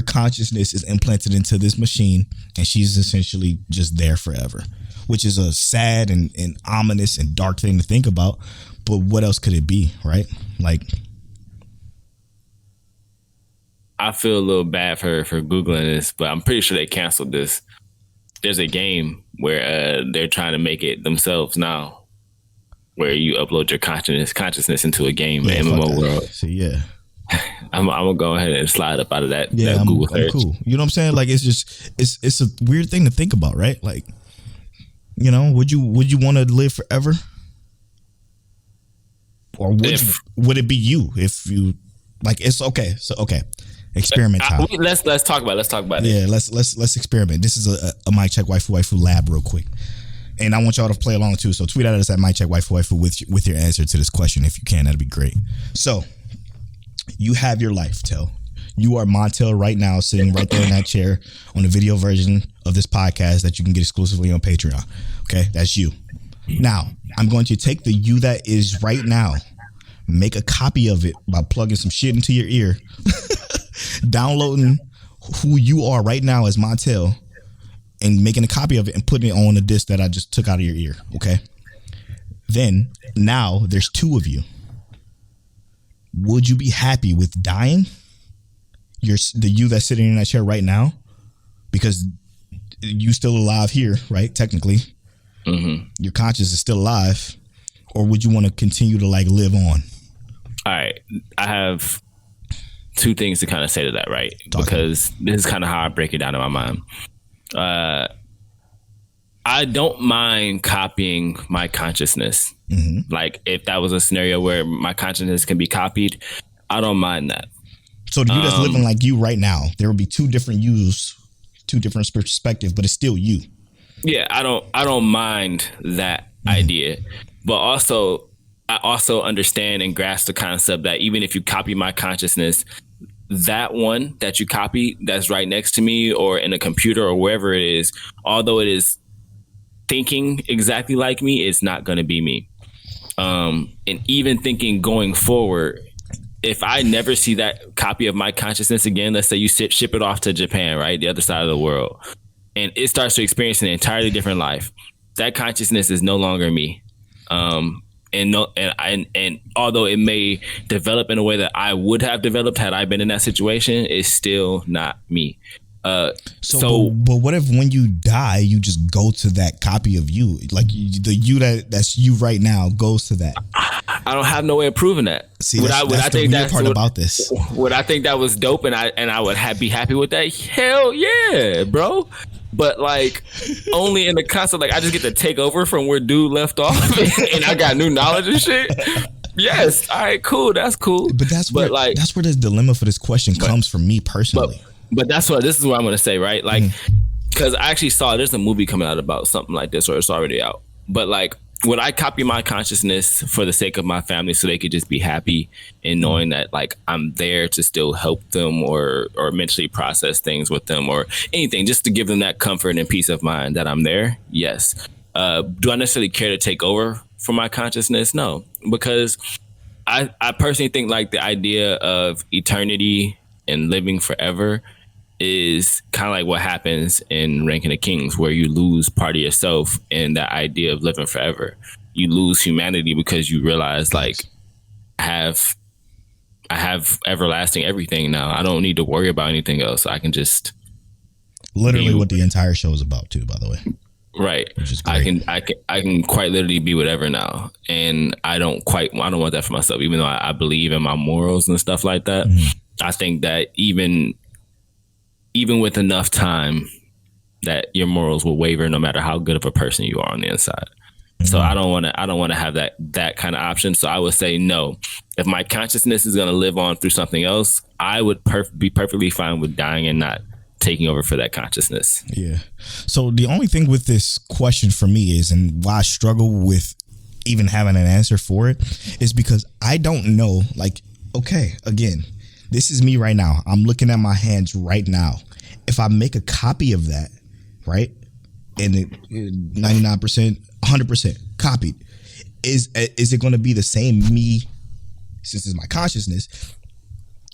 Speaker 2: consciousness is implanted into this machine, and she's essentially just there forever, which is a sad and ominous and dark thing to think about. But what else could it be, right? Like,
Speaker 3: I feel a little bad for Googling this, but I'm pretty sure they canceled this. There's a game where they're trying to make it themselves now, where you upload your consciousness into a game, MMO world.
Speaker 2: So yeah,
Speaker 3: I'm gonna go ahead and slide up out of that.
Speaker 2: Yeah,
Speaker 3: that Google search.
Speaker 2: I'm cool. You know what I'm saying? Like, it's a weird thing to think about, right? Like, you know, would you want to live forever, or would it be you if you like? It's okay. So okay. Experiment time.
Speaker 3: Let's talk about it.
Speaker 2: Yeah, let's experiment. This is a mic check waifu lab real quick, and I want y'all to play along too. So tweet at us at mic check waifu with your answer to this question if you can. That'd be great. So you have your life, Tel. You are Montel right now, sitting right there in that chair on the video version of this podcast that you can get exclusively on Patreon. Okay, that's you. Now I'm going to take the you that is right now, make a copy of it by plugging some shit into your ear. Downloading who you are right now as Montel and making a copy of it and putting it on a disc that I just took out of your ear. Okay. Then now there's 2 of you. Would you be happy with dying? The you that's sitting in that chair right now, because you still alive here, right? Technically, your conscience is still alive. Or would you want to continue to like live on?
Speaker 3: All right. I have 2 things to kind of say to that, right? Because this is kind of how I break it down in my mind. I don't mind copying my consciousness. Like, if that was a scenario where my consciousness can be copied, I don't mind that.
Speaker 2: So the you that's living like you right now, there will be 2 different yous two different perspectives, but it's still you.
Speaker 3: Yeah, I don't mind that idea, but also I also understand and grasp the concept that even if you copy my consciousness, that one that you copy that's right next to me or in a computer or wherever it is, although it is thinking exactly like me, it's not going to be me. And even thinking going forward, if I never see that copy of my consciousness again, let's say you ship it off to Japan, right, the other side of the world, and it starts to experience an entirely different life, that consciousness is no longer me. And although it may develop in a way that I would have developed had I been in that situation, it's still not me.
Speaker 2: So but what if when you die, you just go to that copy of you, like the you that's you right now goes to that?
Speaker 3: I don't have no way of proving that.
Speaker 2: See, that's the weird part about this.
Speaker 3: Would I think that was dope, and I would be happy with that? Hell yeah, bro. But like only in the concept, like I just get to take over from where dude left off, and I got new knowledge and shit. Yes, all right, cool, that's cool.
Speaker 2: But that's where this dilemma for this question comes from me personally.
Speaker 3: But this is what I'm gonna say, right? Like, because I actually saw there's a movie coming out about something like this, or it's already out. But like, would I copy my consciousness for the sake of my family so they could just be happy and knowing that like I'm there to still help them or mentally process things with them or anything, just to give them that comfort and peace of mind that I'm there? Yes. Do I necessarily care to take over for my consciousness? No, because I personally think like the idea of eternity and living forever is kind of like what happens in Ranking of Kings, where you lose part of yourself in that idea of living forever. You lose humanity because you realize like I have everlasting everything now. I don't need to worry about anything else. I can just
Speaker 2: literally what the entire show is about too, by the way.
Speaker 3: Right.
Speaker 2: Which is great.
Speaker 3: I can quite literally be whatever now. And I don't want that for myself, even though I believe in my morals and stuff like that. I think that even with enough time, that your morals will waver no matter how good of a person you are on the inside. So I don't want to have that kind of option. So I would say no. If my consciousness is going to live on through something else, I would be perfectly fine with dying and not taking over for that consciousness. Yeah.
Speaker 2: So the only thing with this question for me is, and why I struggle with even having an answer for it, is because I don't know, like, okay, again, this is me right now. I'm looking at my hands right now. If I make a copy of that, right, and it 99%, 100% copied, is it going to be the same me, since it's my consciousness,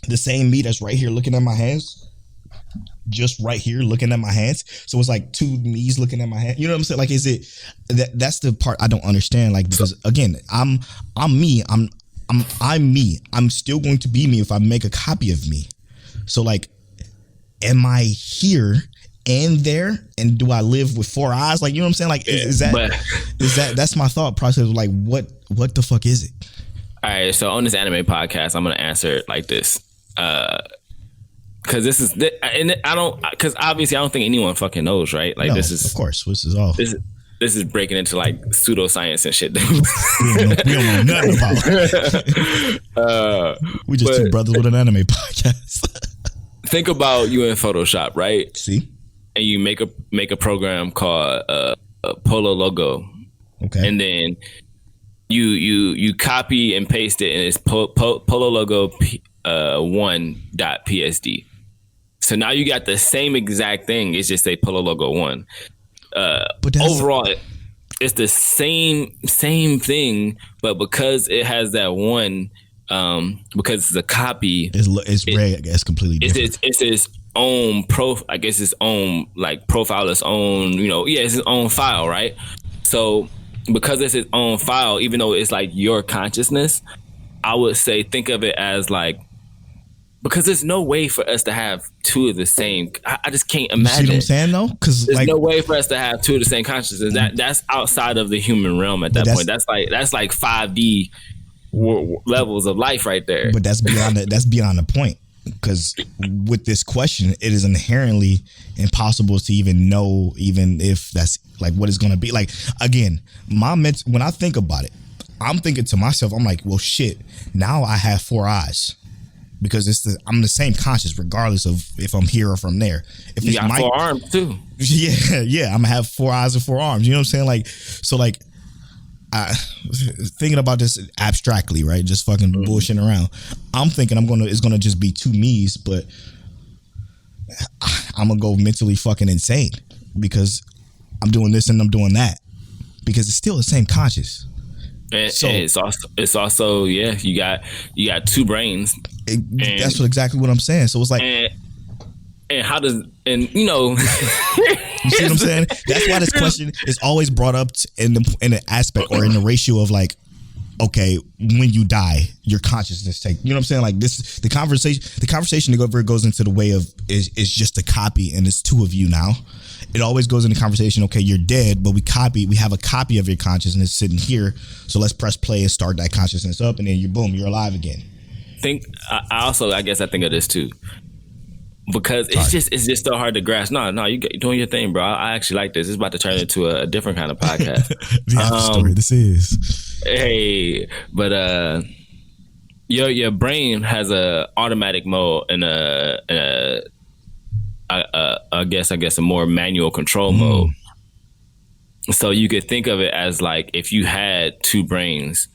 Speaker 2: the same me that's right here looking at my hands, just right here looking at my hands? So it's like two me's looking at my hand. You know what I'm saying? Like, is it that's the part I don't understand? Like, because again, I'm me. I'm me. I'm still going to be me if I make a copy of me. So like, am I here and there? And do I live with four eyes? Like, you know what I'm saying? Like, is that's my thought process. Like, what the fuck is it?
Speaker 3: All right. So on this anime podcast, I'm going to answer it like this. Cause because obviously I don't think anyone fucking knows, right? Like, no, this is,
Speaker 2: of course, this is all.
Speaker 3: This is breaking into like pseudoscience and shit.
Speaker 2: we don't know nothing about. We just two brothers with an anime podcast.
Speaker 3: Think about you in Photoshop, right?
Speaker 2: See,
Speaker 3: and you make a program called Polo Logo.
Speaker 2: Okay,
Speaker 3: and then you copy and paste it, and it's Polo Logo 1.psd. So now you got the same exact thing. It's just a Polo Logo 1. But overall, it's the same thing, but because it has that one, because it's a copy,
Speaker 2: it's completely different.
Speaker 3: It's its own I guess its own like profile, its own, it's its own file, right? So because it's its own file, even though it's like your consciousness, I would say think of it as like, because there's no way for us to have two of the same. I just can't imagine.
Speaker 2: You see what I'm saying though? Because
Speaker 3: there's no way for us to have two of the same consciousness. That's outside of the human realm at that point. That's like 5D levels of life right there.
Speaker 2: But that's beyond the point. Because with this question, it is inherently impossible to even know, even if that's like what it's going to be. Like, again, when I think about it, I'm thinking to myself, I'm like, well, shit, now I have four eyes. because I'm the same conscious regardless of if I'm here or from there. If
Speaker 3: you got 4 arms too.
Speaker 2: Yeah. I'm gonna have 4 eyes and 4 arms. You know what I'm saying? Like, so like, thinking about this abstractly, right? Just fucking bullshitting around. I'm thinking it's gonna just be 2 me's, but I'm gonna go mentally fucking insane because I'm doing this and I'm doing that because it's still the same conscious.
Speaker 3: And it's also you got 2 brains.
Speaker 2: That's exactly what I'm saying. So it's like,
Speaker 3: and how does you know?
Speaker 2: You see what I'm saying? That's why this question is always brought up in the aspect or in the ratio of like, okay, when you die, your consciousness take. You know what I'm saying? Like this, the conversation goes into the way of is just a copy, and it's 2 of you now. It always goes into conversation. Okay, you're dead, but we have a copy of your consciousness sitting here. So let's press play and start that consciousness up, and then you're alive again.
Speaker 3: I guess I think of this too, because it's just so hard to grasp. No, you're doing your thing, bro. I actually like this. It's about to turn into a different kind of podcast.
Speaker 2: The story this is.
Speaker 3: Hey, but your brain has a automatic mode and I guess a more manual control mode. So you could think of it as like if you had 2 brains,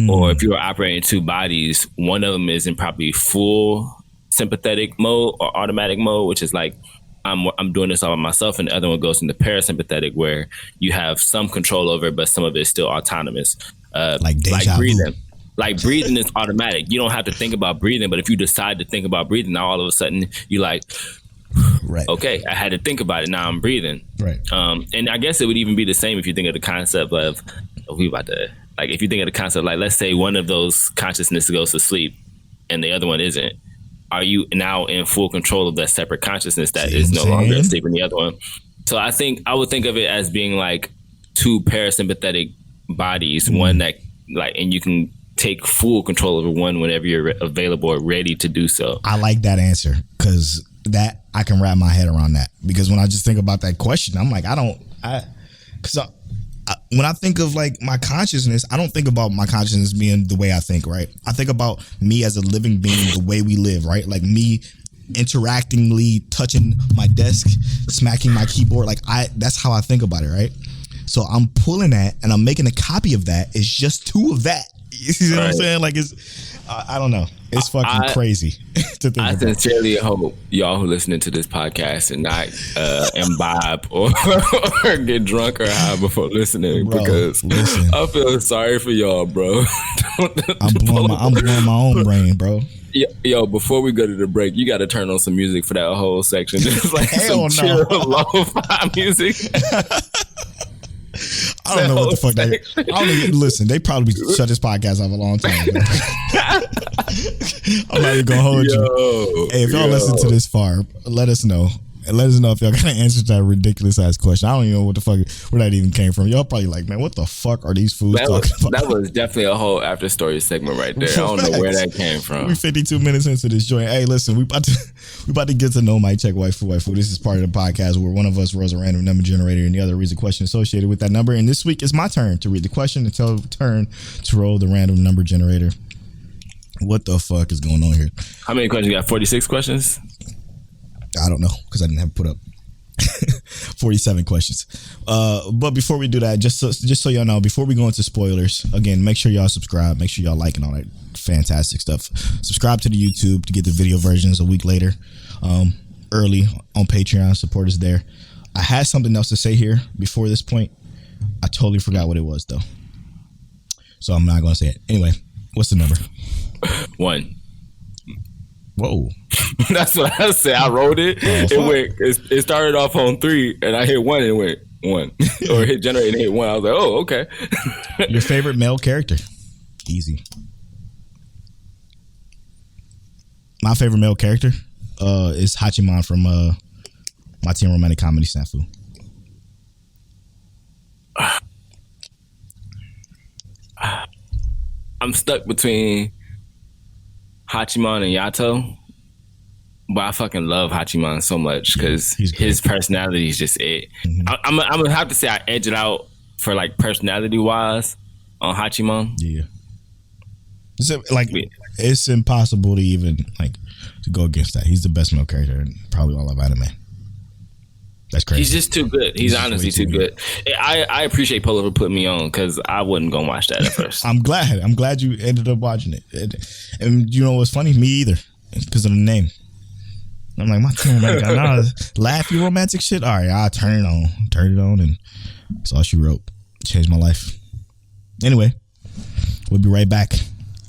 Speaker 3: or if you were operating 2 bodies, one of them is in probably full sympathetic mode or automatic mode, which is like I'm doing this all by myself, and the other one goes into parasympathetic, where you have some control over it, but some of it is still autonomous. Like breathing. Like breathing is automatic. You don't have to think about breathing, but if you decide to think about breathing, now all of a sudden you like, right. Okay, I had to think about it. Now I'm breathing.
Speaker 2: Right.
Speaker 3: And I guess it would even be the same if you think of the concept of if you think of the concept, like let's say one of those consciousness goes to sleep and the other one isn't. Are you now in full control of that separate consciousness that is no longer asleep in the other one? So I would think of it as being like 2 parasympathetic bodies, one that and you can take full control over one whenever you're available or ready to do so.
Speaker 2: I like that answer because that I can wrap my head around that, because when I just think about that question, I'm like, when I think of like my consciousness, I don't think about my consciousness being the way I think, right? I think about me as a living being, the way we live, right? Like me interactingly touching my desk, smacking my keyboard. That's how I think about it, right? So I'm pulling that and I'm making a copy of that. It's just 2 of that. You see what I'm saying? Like I don't know. It's fucking crazy to think about.
Speaker 3: Sincerely hope y'all who listening to this podcast and not imbibe or get drunk or high before listening, bro, because I feel sorry for y'all, bro.
Speaker 2: I'm blowing my own brain, bro.
Speaker 3: Yo, before we go to the break, you got to turn on some music for that whole section. Just like
Speaker 2: Hell
Speaker 3: some
Speaker 2: no.
Speaker 3: chill, lo-fi music.
Speaker 2: I don't know what the fuck they. I don't even listen. They probably shut this podcast off a long time ago. I'm not even gonna hold you. Hey, if y'all listen to this far, let us know. And let us know if y'all got an answer to that ridiculous ass question. I don't even know what the fuck where that even came from. Y'all probably like, man, what the fuck are these fools talking about?
Speaker 3: That was definitely a whole after story segment right there. I don't know where that came from.
Speaker 2: We 52 minutes into this joint. Hey, listen, we about to get to know Mike Check Waifu. This is part of the podcast where one of us rolls a random number generator and the other reads a question associated with that number. And this week it's my turn to read the question and turn to roll the random number generator. What the fuck is going on here?
Speaker 3: How many questions you got? 46 questions?
Speaker 2: I don't know because I didn't have it put up. 47 questions. But before we do that, just so y'all know, before we go into spoilers, again, make sure y'all subscribe. Make sure y'all like and all that fantastic stuff. Subscribe to the YouTube to get the video versions a week later, early on Patreon. Support us there. I had something else to say here before this point. I totally forgot what it was though, so I'm not going to say it. Anyway, what's the number?
Speaker 3: 1.
Speaker 2: Whoa.
Speaker 3: That's what I said. I wrote it. It started off on 3 and I hit 1 and it went 1. Or hit generate and hit 1. I was like, oh, okay.
Speaker 2: Your favorite male character? Easy. My favorite male character is Hachiman from My Teen Romantic Comedy Snafu.
Speaker 3: I'm stuck between Hachiman and Yato, but I fucking love Hachiman so much because his personality is just it. Mm-hmm. I'm gonna have to say I edge it out for like personality wise on Hachiman.
Speaker 2: Yeah. So, like, it's impossible to even to go against that. He's the best male character in probably all of anime. That's crazy.
Speaker 3: He's just too good. He's honestly too good. I appreciate Polo for putting me on because I wasn't gonna watch that at first.
Speaker 2: I'm glad you ended up watching it. And you know what's funny? Me either. It's because of the name. I'm like, my team, laughy romantic shit. All right, I'll turn it on, and that's all she wrote. Changed my life. Anyway, we'll be right back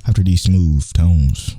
Speaker 2: after these smooth tones.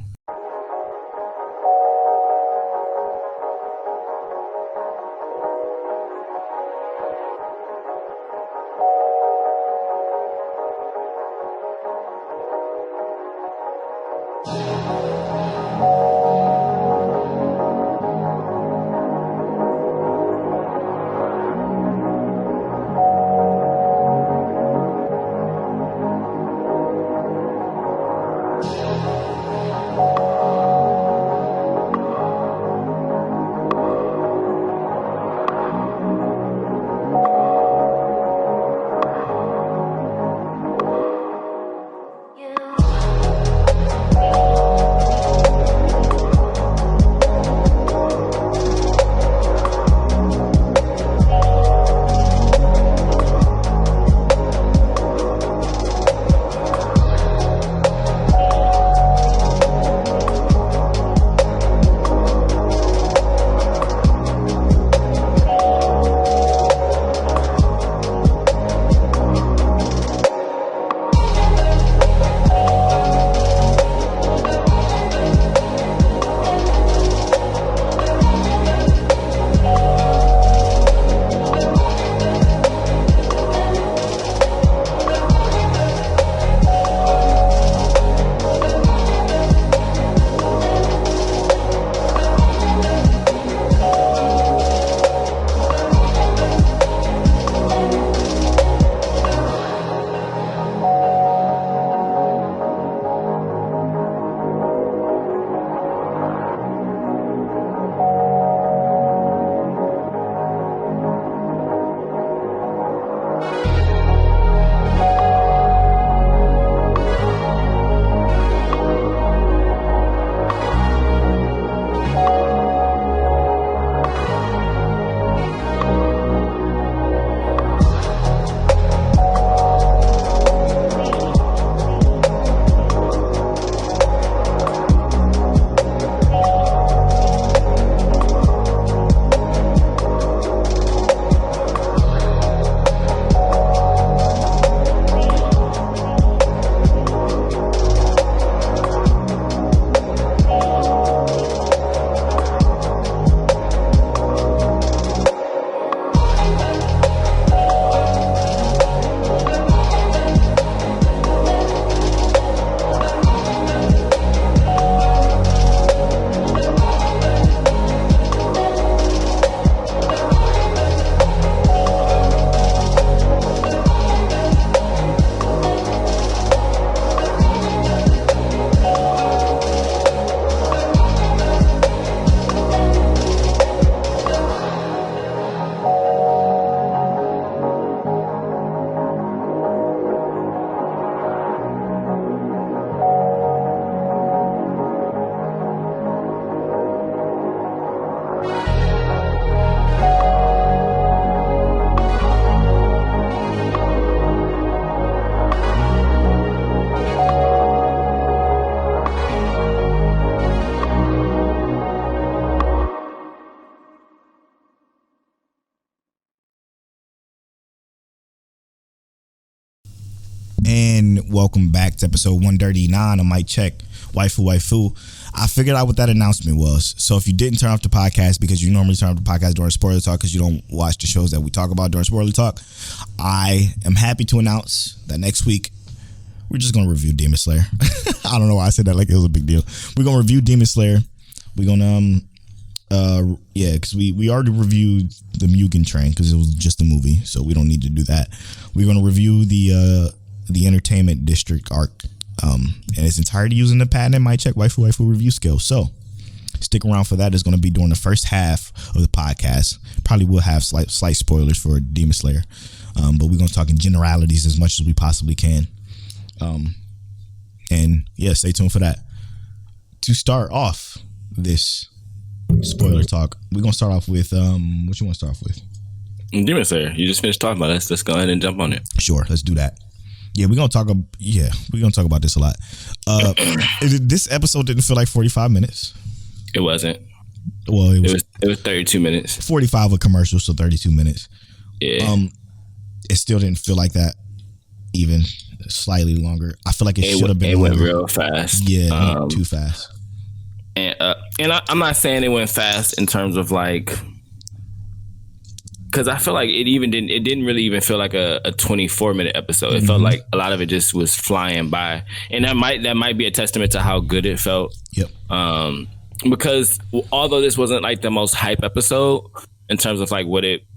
Speaker 2: And welcome back to episode 139 of Mic Check, Waifu. I figured out what that announcement was. So if you didn't turn off the podcast because you normally turn off the podcast during spoiler talk because you don't watch the shows that we talk about during spoiler talk, I am happy to announce that next week we're just going to review Demon Slayer. I don't know why I said that like it was a big deal. We're going to review Demon Slayer. We're going to, because we already reviewed the Mugen Train because it was just a movie, so we don't need to do that. We're going to review the Entertainment District arc in its entirety using the patented Mic Check Waifu review skill. So stick around for that. It's going to be during the first half of the podcast. Probably will have slight spoilers for Demon Slayer, but we're going to talk in generalities as much as we possibly can. And yeah, stay tuned for that. To start off this spoiler talk, we're gonna start off with what you want to start off with?
Speaker 3: Demon Slayer. You just finished talking about it. Let's go ahead and jump on it.
Speaker 2: Sure, let's do that. Yeah, we're gonna talk about this a lot. This episode didn't feel like 45 minutes.
Speaker 3: It wasn't.
Speaker 2: Well, it
Speaker 3: was 32 minutes.
Speaker 2: 45 with commercials, so 32 minutes.
Speaker 3: Yeah.
Speaker 2: It still didn't feel like that. Even slightly longer. I feel like it should have been.
Speaker 3: It went
Speaker 2: longer.
Speaker 3: real fast.
Speaker 2: Yeah, it went too fast.
Speaker 3: And I'm not saying it went fast in terms of like, because I feel like it didn't really even feel like a 24-minute episode. It felt like a lot of it just was flying by, and that might be a testament to how good it felt.
Speaker 2: Yep.
Speaker 3: Because although this wasn't like the most hype episode in terms of like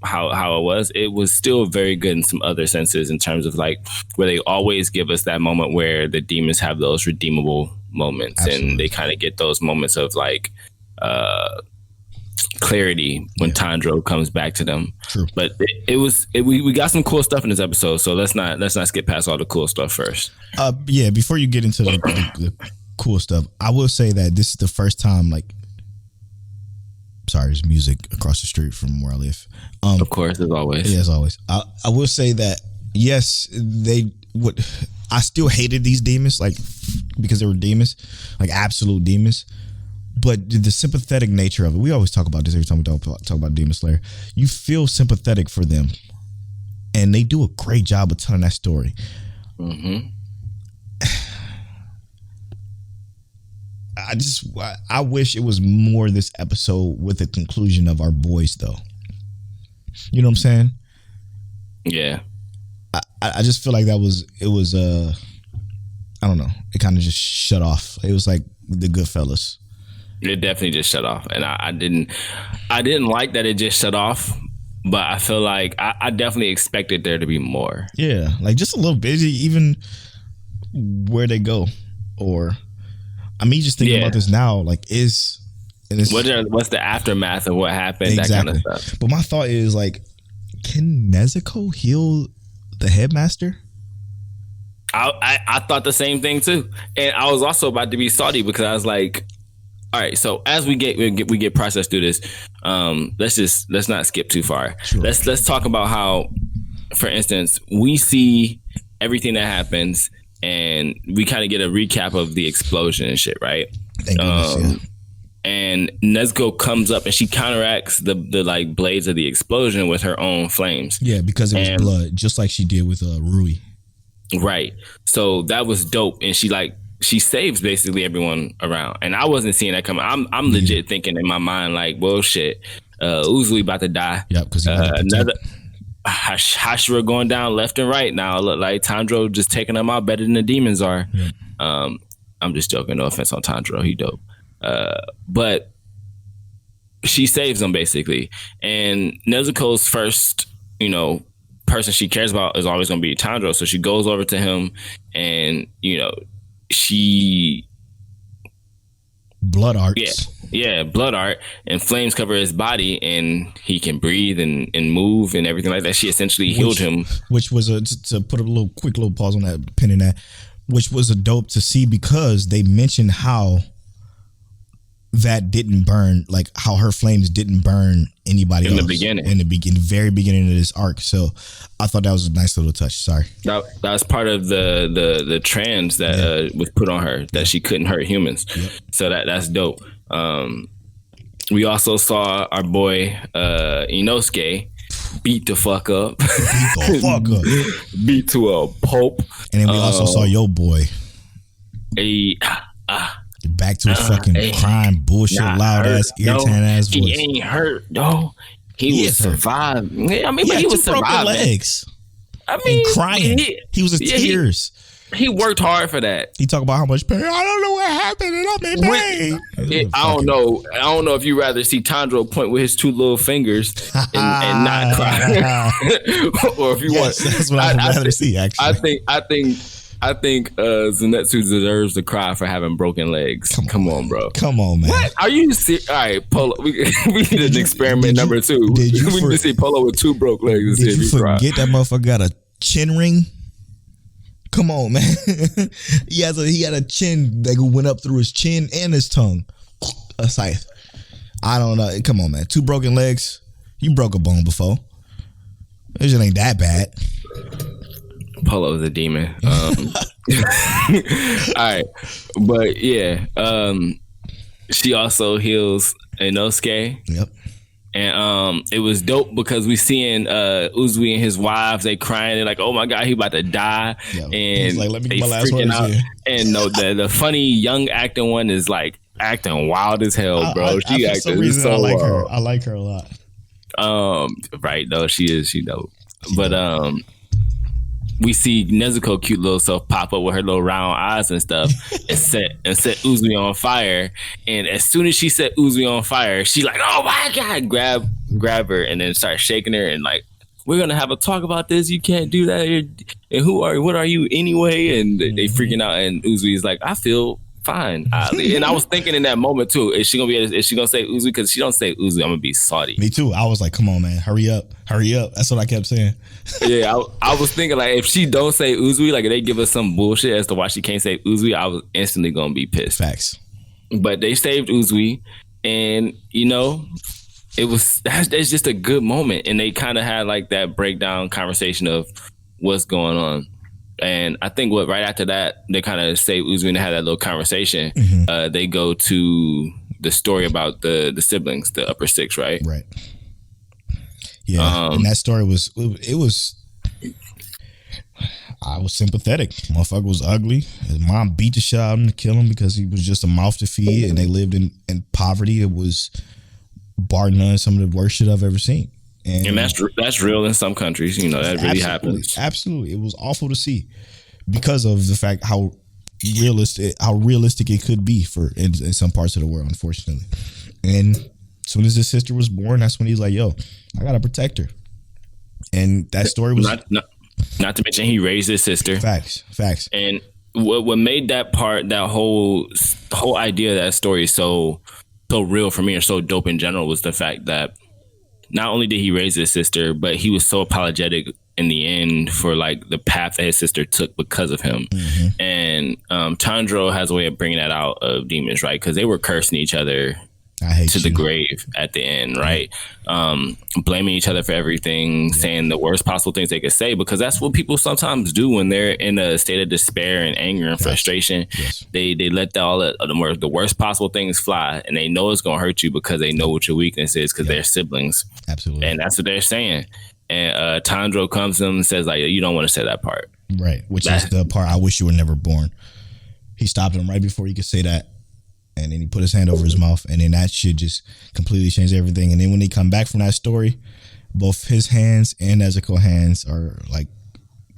Speaker 3: how it was still very good in some other senses, in terms of like where they always give us that moment where the demons have those redeemable moments. Absolutely. And they kind of get those moments of like clarity when Tandro comes back to them.
Speaker 2: True.
Speaker 3: But we got some cool stuff in this episode, so let's not skip past all the cool stuff first.
Speaker 2: Before you get into the cool stuff, I will say that this is the first time, like, sorry, there's music across the street from where I live.
Speaker 3: Of course, as always.
Speaker 2: Yeah, as always. I will say that, yes, I still hated these demons, like, because they were demons, like absolute demons. But the sympathetic nature of it, we always talk about this every time we talk about Demon Slayer. You feel sympathetic for them, and they do a great job of telling that story. Mm-hmm. I wish it was more this episode with the conclusion of our boys, though. You know what I'm saying?
Speaker 3: Yeah.
Speaker 2: I just feel like it was I don't know. It kind of just shut off. It was like the Goodfellas.
Speaker 3: It definitely just shut off, and I didn't like that it just shut off. But I feel like I definitely expected there to be more. Yeah,
Speaker 2: like just a little bit, even where they go, or I mean, just thinking about this now, like what's
Speaker 3: the aftermath of what happened? Exactly. That kind of stuff.
Speaker 2: But my thought is like, can Nezuko heal the headmaster?
Speaker 3: I thought the same thing too, and I was also about to be salty because I was like, all right, so as we get processed through this, let's not skip too far. Sure. Let's talk about how, for instance, we see everything that happens, and we kind of get a recap of the explosion and shit, right?
Speaker 2: Thank goodness, yeah.
Speaker 3: And Nezuko comes up and she counteracts the like blades of the explosion with her own flames.
Speaker 2: Yeah, because it was blood, just like she did with Rui.
Speaker 3: Right. So that was dope, and she saves basically everyone around, and I wasn't seeing that coming. I'm legit thinking in my mind like, well, shit, Uzui about to die.
Speaker 2: Yep, because
Speaker 3: another Hashira going down left and right now. Look like Tandro just taking them out better than the demons are. Yep. I'm just joking. No offense on Tandro, he dope. But she saves them basically, and Nezuko's first, person she cares about is always going to be Tandro. So she goes over to him, and she
Speaker 2: blood arts.
Speaker 3: Yeah, blood art, and flames cover his body, and he can breathe and move and everything like that. She essentially healed him. Which was
Speaker 2: to put a quick little pause on that, pin in that, which was a dope to see, because they mentioned how that didn't burn, like how her flames didn't burn anybody else
Speaker 3: in
Speaker 2: the very beginning of this arc. So I thought that was a nice little touch. Sorry,
Speaker 3: that was part of the trans that was put on her, that she couldn't hurt humans. Yep. So that's dope. We also saw our boy Inosuke beat the fuck up. Beat to a pulp.
Speaker 2: And then we also saw your boy back to his fucking crime bullshit, loud ass, irritating ass voice.
Speaker 3: He ain't hurt though. He was surviving. Yeah, I mean, but he was surviving.
Speaker 2: Legs. I mean, and crying. He was in tears.
Speaker 3: He worked hard for that.
Speaker 2: He talked about how much pain. I don't know what happened, and I'm in pain.
Speaker 3: I don't know if you rather see Tandro point with his two little fingers and not cry, or if you want.
Speaker 2: That's what I would rather see. Actually,
Speaker 3: I think Zenitsu deserves to cry for having broken legs. Come on, bro.
Speaker 2: Come on, man.
Speaker 3: What? Are you serious? All right, Polo. We need an experiment number 2. We need to see Polo with 2 broke legs.
Speaker 2: Did you forget that motherfucker got a chin ring? Come on, man. He had a chin that went up through his chin and his tongue. A scythe. I don't know. Come on, man. 2 broken legs. You broke a bone before. It just ain't that bad.
Speaker 3: Polo's a demon. All right, but yeah, she also heals Inosuke.
Speaker 2: Yep.
Speaker 3: And it was dope because we seeing Uzui and his wives, they crying, they're like, oh my god, he about to die.
Speaker 2: Yep.
Speaker 3: And
Speaker 2: like, let me
Speaker 3: they
Speaker 2: get my last
Speaker 3: freaking
Speaker 2: words
Speaker 3: out.
Speaker 2: here.
Speaker 3: And no, the funny young acting one is like acting wild as hell, bro. She
Speaker 2: for
Speaker 3: acted
Speaker 2: some reason,
Speaker 3: so
Speaker 2: I like
Speaker 3: wild.
Speaker 2: her. I like her a lot.
Speaker 3: Right, though, she dope. But we see Nezuko cute little self pop up with her little round eyes and stuff and set Uzui on fire. And as soon as she set Uzui on fire, she like, oh my god, grab her and then start shaking her and like, we're gonna have a talk about this. You can't do that. And what are you anyway? And they freaking out. And Uzui's like, I feel fine. And I was thinking in that moment too, is she gonna say Uzui? Because she don't say Uzui, I'm gonna be salty.
Speaker 2: Me too. I was like, come on, man, hurry up. That's what I kept saying.
Speaker 3: Yeah, I was thinking like if she don't say Uzui, like if they give us some bullshit as to why she can't say Uzui, I was instantly gonna be pissed.
Speaker 2: Facts.
Speaker 3: But they saved Uzui, and you know, that's just a good moment. And they kind of had like that breakdown conversation of what's going on. And I think right after that, they kind of save Uzui and have that little conversation. Mm-hmm. They go to the story about the siblings, the upper 6, right?
Speaker 2: Right. Yeah, and that story was I was sympathetic. Motherfucker was ugly. His mom beat the shit out of him to kill him because he was just a mouth to feed, and they lived in poverty. It was bar none, some of the worst shit I've ever seen. And that's real in some countries. You know, that really happens. Absolutely. It was awful to see because of the fact how realistic it could be in some parts of the world, unfortunately. And as soon as his sister was born, that's when he's like, yo, I gotta protect her. And that story was
Speaker 3: not to mention he raised his sister.
Speaker 2: Facts.
Speaker 3: And what made that whole idea of that story so real for me, or so dope in general, was the fact that not only did he raise his sister, but he was so apologetic in the end for like the path that his sister took because of him. Mm-hmm. And Tanjiro has a way of bringing that out of demons, right? Because they were cursing each other the grave at the end, right? Blaming each other for everything, saying the worst possible things they could say, because that's what people sometimes do when they're in a state of despair and anger and frustration. Yes. They let the worst possible things fly, and they know it's gonna hurt you because they know what your weakness is, because they're siblings.
Speaker 2: Absolutely.
Speaker 3: And that's what they're saying. And Tanjiro comes to them and says, like, you don't want to say that part.
Speaker 2: Right, which is the part I wish you were never born. He stopped him right before he could say that. And then he put his hand over his mouth, and then that shit just completely changed everything. And then when they come back from that story, both his hands and Nezuko's hands are like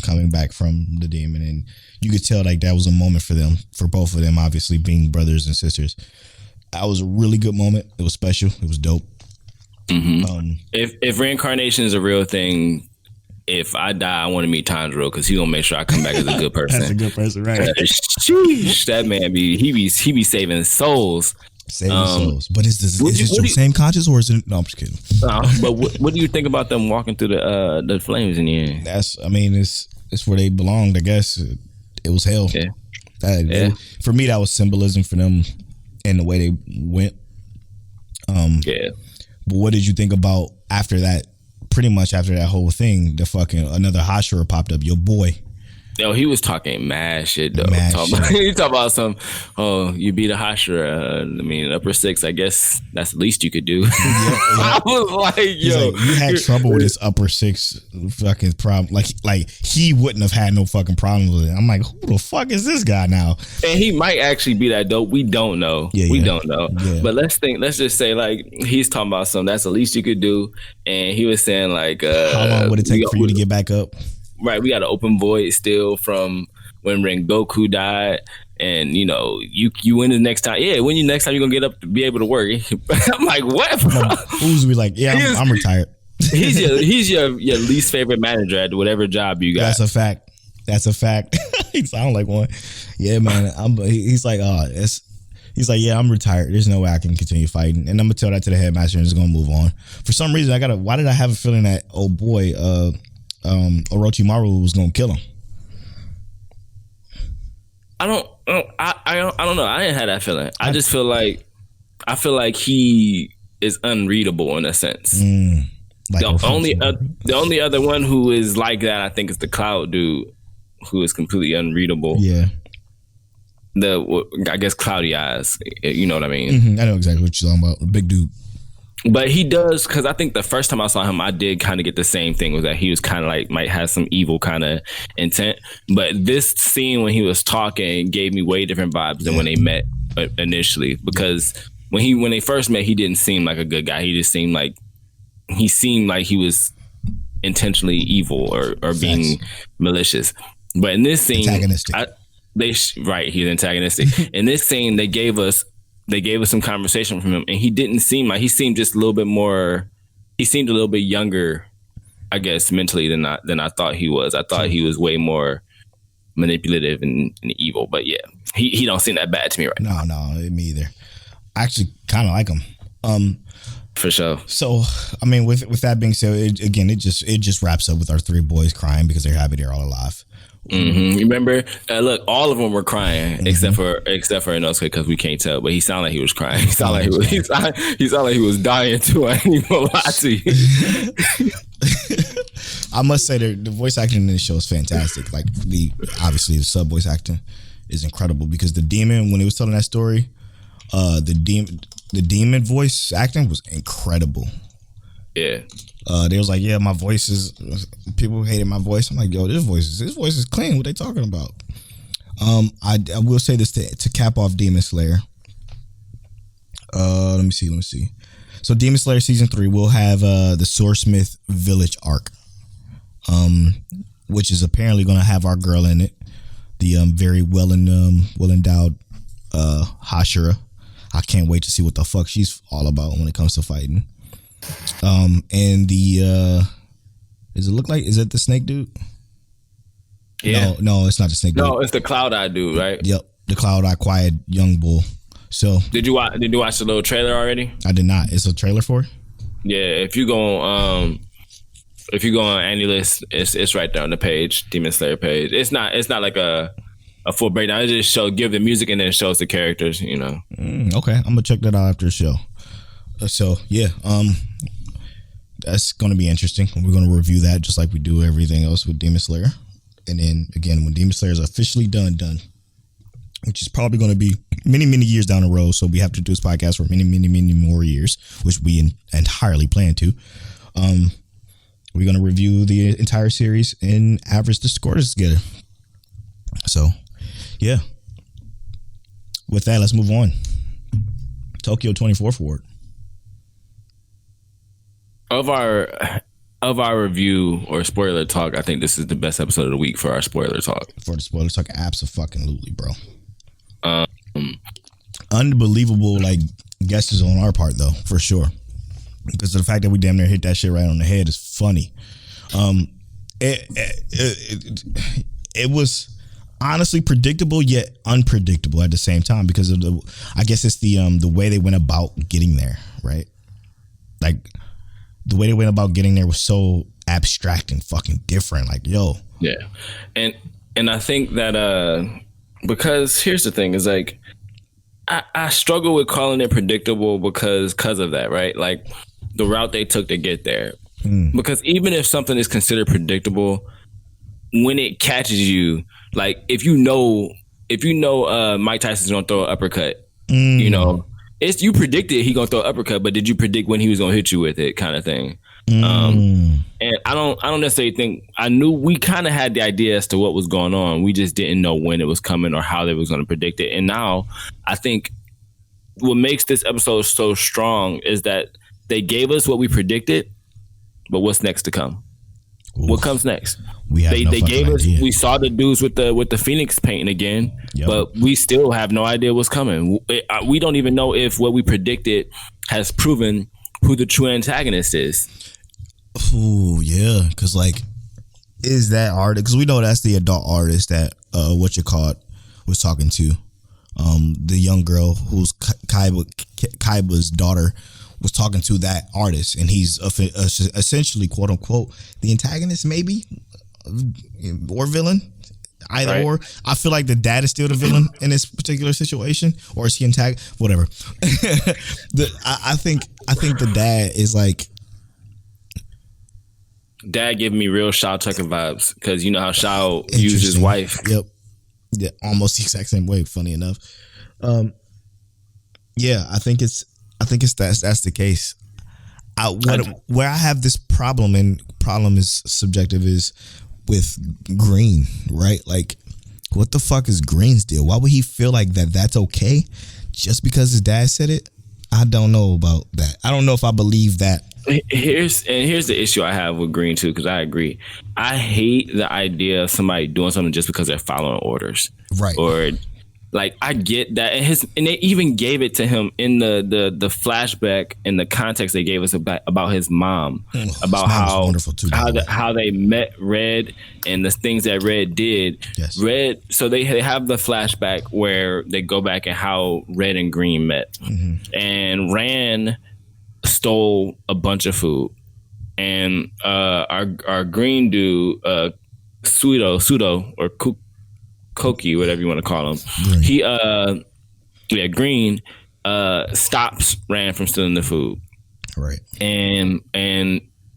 Speaker 2: coming back from the demon, and you could tell like that was a moment for them, for both of them, obviously being brothers and sisters. That was a really good moment. It was special. It was dope.
Speaker 3: Mm-hmm. If reincarnation is a real thing, if I die, I want to meet Tanjiro because he's gonna make sure I come back as a good person.
Speaker 2: That's a good person, right?
Speaker 3: Sheesh, that man he be saving souls.
Speaker 2: Souls. But is this your same conscious, or is it? No, I'm just kidding.
Speaker 3: But what do you think about them walking through the flames in the end?
Speaker 2: It's where they belonged. I guess it was hell. Yeah. For me, that was symbolism for them and the way they went. But what did you think about after that? Pretty much after that whole thing, another Hashira popped up. Your boy.
Speaker 3: Yo, he was talking mad shit though. He talking about some, you beat a Hashira. Upper 6, I guess that's the least you could do. I was like, yo.
Speaker 2: Like, you had trouble with this upper 6 fucking problem. Like he wouldn't have had no fucking problem with it. I'm like, who the fuck is this guy now?
Speaker 3: And he might actually be that dope. We don't know. We don't know. Yeah. But let's just say like he's talking about something that's the least you could do. And he was saying like,
Speaker 2: how long would it take for you to get back up?
Speaker 3: Right, we got an open void still from when Rengoku died, and you know you win the next time. Yeah, when you next time you're gonna get up to be able to work. I'm like, what?
Speaker 2: Who's be like, yeah, I'm retired.
Speaker 3: he's your least favorite manager at whatever job you got.
Speaker 2: That's a fact. He sound like one. Yeah, man. He's like, he's like, yeah, I'm retired. There's no way I can continue fighting, and I'm gonna tell that to the headmaster, and it's gonna move on. For some reason, why did I have a feeling that old boy, Orochimaru was gonna kill him?
Speaker 3: I don't know. I didn't have that feeling. I just feel like he is unreadable in a sense.
Speaker 2: Like
Speaker 3: The only other one who is like that, I think, is the Cloud dude, who is completely unreadable.
Speaker 2: Yeah.
Speaker 3: I guess cloudy eyes. You know what I mean?
Speaker 2: Mm-hmm. I know exactly what you're talking about. The big dude.
Speaker 3: But he does, because I think the first time I saw him, I did kind of get the same thing, was that he was kind of like, might have some evil kind of intent. But this scene when he was talking gave me way different vibes than when they met initially. Because when they first met, he didn't seem like a good guy. He just seemed like he was intentionally evil or being malicious. But in this scene,
Speaker 2: antagonistic.
Speaker 3: He's antagonistic. In this scene, they gave us some conversation from him, and he didn't seem like, he seemed just a little bit more. He seemed a little bit younger, I guess, mentally than I thought he was. I thought he was way more manipulative and evil. But yeah, he don't seem that bad to me right now.
Speaker 2: No, me either. I actually kind of like him.
Speaker 3: For sure.
Speaker 2: So, I mean, with that being said, it just wraps up with our three boys crying because they're happy they're all alive.
Speaker 3: Mm-hmm. You remember? Look, all of them were crying except for Inosuke, because we can't tell. But he sounded like he was crying. He sounded like he was dying too. I ain't even gonna lie to you.
Speaker 2: I must say the voice acting in this show is fantastic. Like obviously the sub voice acting is incredible, because the demon, when he was telling that story, the demon voice acting was incredible.
Speaker 3: Yeah.
Speaker 2: They was like, yeah, my voice is. People hated my voice. I'm like, yo, this voice is clean. What they talking about? I will say this to cap off Demon Slayer. Let me see. So Demon Slayer season 3 will have the Swordsmith Village arc, which is apparently going to have our girl in it, the very well endowed Hashira. I can't wait to see what the fuck she's all about when it comes to fighting. And the is it the snake dude?
Speaker 3: Yeah.
Speaker 2: No, it's not the snake dude.
Speaker 3: No, it's the Cloud Eye dude, right?
Speaker 2: Yep, the Cloud Eye quiet young bull. So
Speaker 3: did you watch the little trailer already?
Speaker 2: I did not. It's a trailer for it?
Speaker 3: Yeah, if you go on AniList, it's right there on the page, Demon Slayer page. It's not like a full breakdown. It just give the music and then it shows the characters, you know.
Speaker 2: Okay, I'm gonna check that out after the show. So yeah, that's gonna be interesting. We're gonna review that just like we do everything else with Demon Slayer. And then again, when Demon Slayer is officially done, which is probably going to be many years down the road, so we have to do this podcast for many more years, which we entirely plan to. We're going to review the entire series and average the scores together. So, yeah. With that, let's move on. Tokyo 24 Forward.
Speaker 3: Of our review or spoiler talk, I think this is the best episode of the week for our spoiler talk.
Speaker 2: For the spoiler talk, absolutely, bro. Unbelievable, like, guesses on our part, though, for sure. Because of the fact that we damn near hit that shit right on the head is funny. It was honestly predictable yet unpredictable at the same time, because of I guess it's the way they went about getting there, right? Like, the way they went about getting there was so abstract and fucking different. Like, yo.
Speaker 3: Yeah. And I think that because here's the thing is, like, I struggle with calling it predictable because of that, right? Like, the route they took to get there. Because even if something is considered predictable, when it catches you, like, if you know Mike Tyson's gonna throw an uppercut, you know, you predicted he gonna throw an uppercut, but did you predict when he was gonna hit you with it, kind of thing? And I don't necessarily think, I knew we kind of had the idea as to what was going on. We just didn't know when it was coming or how they was gonna predict it. And now I think what makes this episode so strong is that they gave us what we predicted, but what's next to come? Oof. What comes next? They gave us. Idea. We saw the dudes with the Phoenix painting again, but we still have no idea what's coming. We don't even know if what we predicted has proven who the true antagonist is.
Speaker 2: Oh yeah, because like, is that artist? Because we know that's the adult artist that was talking to, the young girl who's Kaiba's daughter. Was talking to that artist, and he's essentially, quote unquote, the antagonist, maybe, or villain. either
Speaker 3: Right.
Speaker 2: or. I feel like the dad is still the villain in this particular situation, or is he antagonist? Whatever. I think the dad is like.
Speaker 3: Dad giving me real Shao Tucker vibes because you know how Shao used his wife.
Speaker 2: Yep. Yeah, almost the exact same way. Funny enough. Yeah, I think it's that's the case. Where I have this problem, and problem is subjective, is with Green, right? Like, what the fuck is Green's deal? Why would he feel like that's okay just because his dad said it? I don't know about that. I don't know if I believe that.
Speaker 3: Here's the issue I have with Green too, because I agree. I hate the idea of somebody doing something just because they're following orders,
Speaker 2: Right?
Speaker 3: Or like, I get that, and they even gave it to him in the flashback and the context they gave us about his mom, about how
Speaker 2: wonderful too,
Speaker 3: how they met Red and the things that Red did.
Speaker 2: Yes.
Speaker 3: Red. So they have the flashback where they go back and how Red and Green met, and Rand stole a bunch of food, and our Green dude, Pseudo or Koki, whatever you want to call him, Green stops Rand from stealing the food,
Speaker 2: right?
Speaker 3: And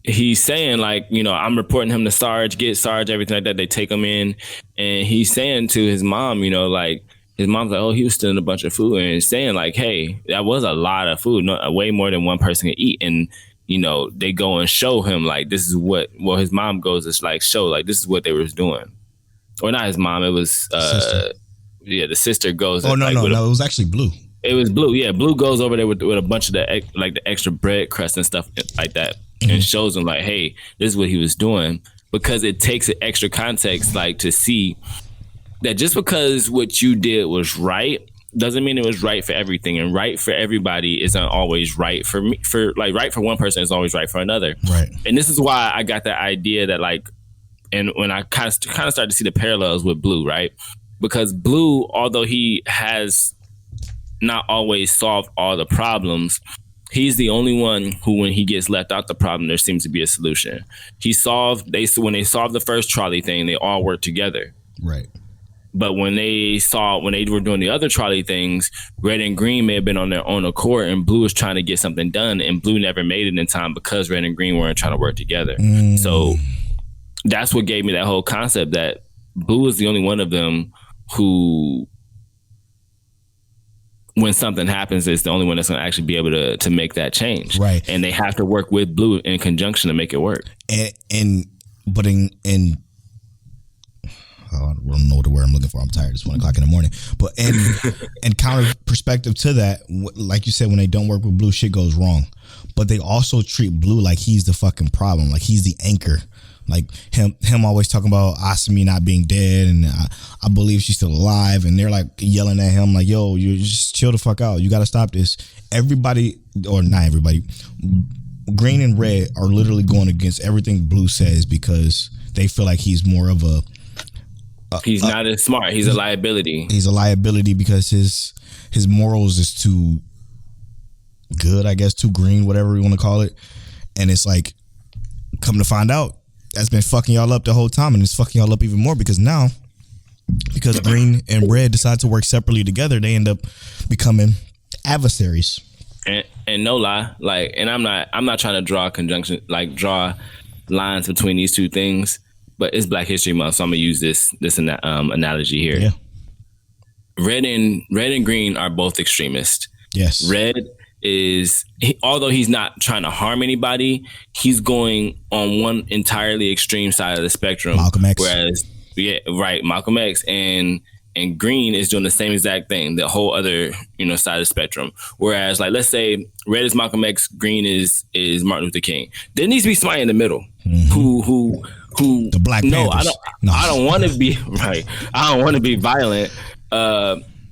Speaker 3: he's saying, like, you know, I'm reporting him to Sarge, get Sarge, everything like that. They take him in, and he's saying to his mom, you know, like, his mom's like, oh, he was stealing a bunch of food, and he's saying like, hey, that was a lot of food, way more than one person can eat. And you know, they go and show him like, this is what. Well, his mom goes to like show like, this is what they was doing. Or not his mom, it was the sister goes.
Speaker 2: Oh no, it was actually Blue.
Speaker 3: It was Blue. Yeah, Blue goes over there with a bunch of the extra bread crust and stuff like that, and shows him like, hey, this is what he was doing, because it takes an extra context, like, to see that just because what you did was right doesn't mean it was right for everything, and right for everybody isn't always right for me. For like, right for one person is always right for another.
Speaker 2: Right.
Speaker 3: And this is why I got that idea that like. And when I kind of started to see the parallels with Blue, right? Because Blue, although he has not always solved all the problems, he's the only one who, when he gets left out the problem, there seems to be a solution. When they solved the first trolley thing, they all worked together.
Speaker 2: Right.
Speaker 3: But when they were doing the other trolley things, Red and Green may have been on their own accord, and Blue was trying to get something done, and Blue never made it in time because Red and Green weren't trying to work together. So that's what gave me that whole concept that Blue is the only one of them who, when something happens, is the only one that's going to actually be able to make that change.
Speaker 2: Right.
Speaker 3: And they have to work with Blue in conjunction to make it work.
Speaker 2: I don't know the word I'm looking for. I'm tired. It's 1 o'clock in the morning. But and counter perspective to that, like you said, when they don't work with Blue, shit goes wrong. But they also treat Blue like he's the fucking problem, like he's the anchor. Like him always talking about Asami not being dead, and I believe she's still alive, and they're like yelling at him like, yo, you just chill the fuck out, you gotta stop this. Everybody, or not everybody, Green and Red are literally going against everything Blue says because they feel like he's more of
Speaker 3: he's not as smart. He's a liability.
Speaker 2: He's a liability because his morals is too good, I guess, too green, whatever you want to call it. And it's like, come to find out, that's been fucking y'all up the whole time, and it's fucking y'all up even more because Green and Red decide to work separately together, they end up becoming adversaries.
Speaker 3: And no lie, like, and I'm not trying to draw lines between these two things, but it's Black History Month, so I'm gonna use this analogy here.
Speaker 2: Yeah.
Speaker 3: Red and Green are both extremists.
Speaker 2: Yes.
Speaker 3: Red although he's not trying to harm anybody, he's going on one entirely extreme side of the spectrum.
Speaker 2: Malcolm X.
Speaker 3: Whereas, Malcolm X, and Green is doing the same exact thing, the whole other, side of the spectrum. Whereas, like, let's say Red is Malcolm X, Green is Martin Luther King. There needs to be somebody in the middle who
Speaker 2: the Black Panthers.
Speaker 3: I don't want to be right. I don't want to be violent.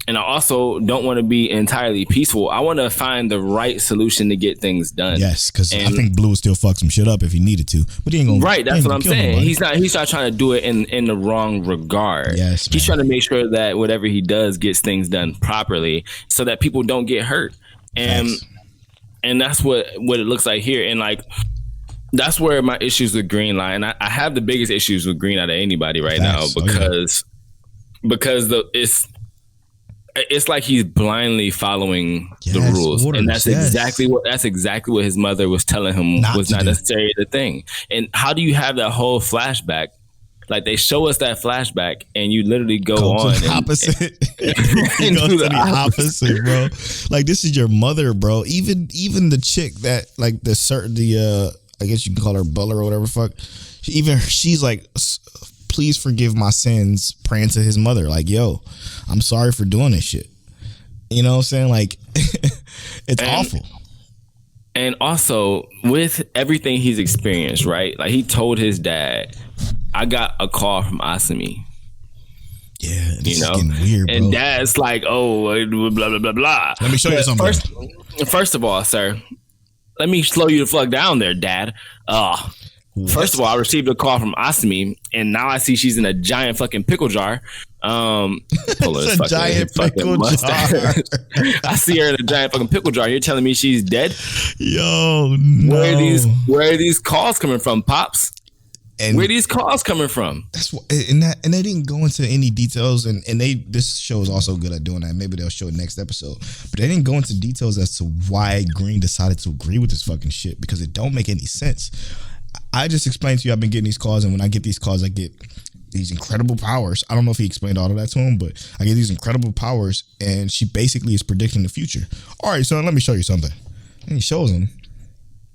Speaker 3: And I also don't want to be entirely peaceful. I want to find the right solution to get things done.
Speaker 2: Yes, because I think Blue would still fuck some shit up if he needed to, but he ain't gonna.
Speaker 3: Right, that's what I'm saying. Nobody. He's not trying to do it in the wrong regard.
Speaker 2: Yes,
Speaker 3: he's trying to make sure that whatever he does gets things done properly, so that people don't get hurt. And that's what it looks like here. And like, that's where my issues with Green lie. And I have the biggest issues with Green out of anybody right now because because it's like he's blindly following the rules,
Speaker 2: orders,
Speaker 3: and that's exactly what his mother was telling him was not necessarily the thing. And how do you have that whole flashback? Like they show us that flashback, and you literally go on
Speaker 2: to the opposite. You go to the opposite, bro. Like this is your mother, bro. Even the chick that like I guess you can call her Butler or whatever. Fuck. She's like, please forgive my sins. Praying to his mother, like, yo, I'm sorry for doing this shit. You know what I'm saying? Like, it's awful.
Speaker 3: And also with everything he's experienced, right? Like he told his dad, I got a call from Asami.
Speaker 2: Yeah, this is getting weird, bro.
Speaker 3: And dad's like, oh, blah, blah, blah, blah.
Speaker 2: Let me show you something.
Speaker 3: First of all, sir, let me slow you the fuck down there, Dad. First of all, I received a call from Asami, and now I see she's in a giant fucking pickle jar.
Speaker 2: It's a giant pickle jar.
Speaker 3: I see her in a giant fucking pickle jar. You're telling me she's dead?
Speaker 2: Yo, no.
Speaker 3: Where are these calls coming from, Pops? And where are these calls coming from?
Speaker 2: That's what, and they didn't go into any details, and this show is also good at doing that. Maybe they'll show it next episode, but they didn't go into details as to why Green decided to agree with this fucking shit, because it don't make any sense. I just explained to you I've been getting these calls, and when I get these calls, I get these incredible powers. I don't know if he explained all of that to him, but I get these incredible powers, and she basically is predicting the future. All right, son, let me show you something. And he shows him,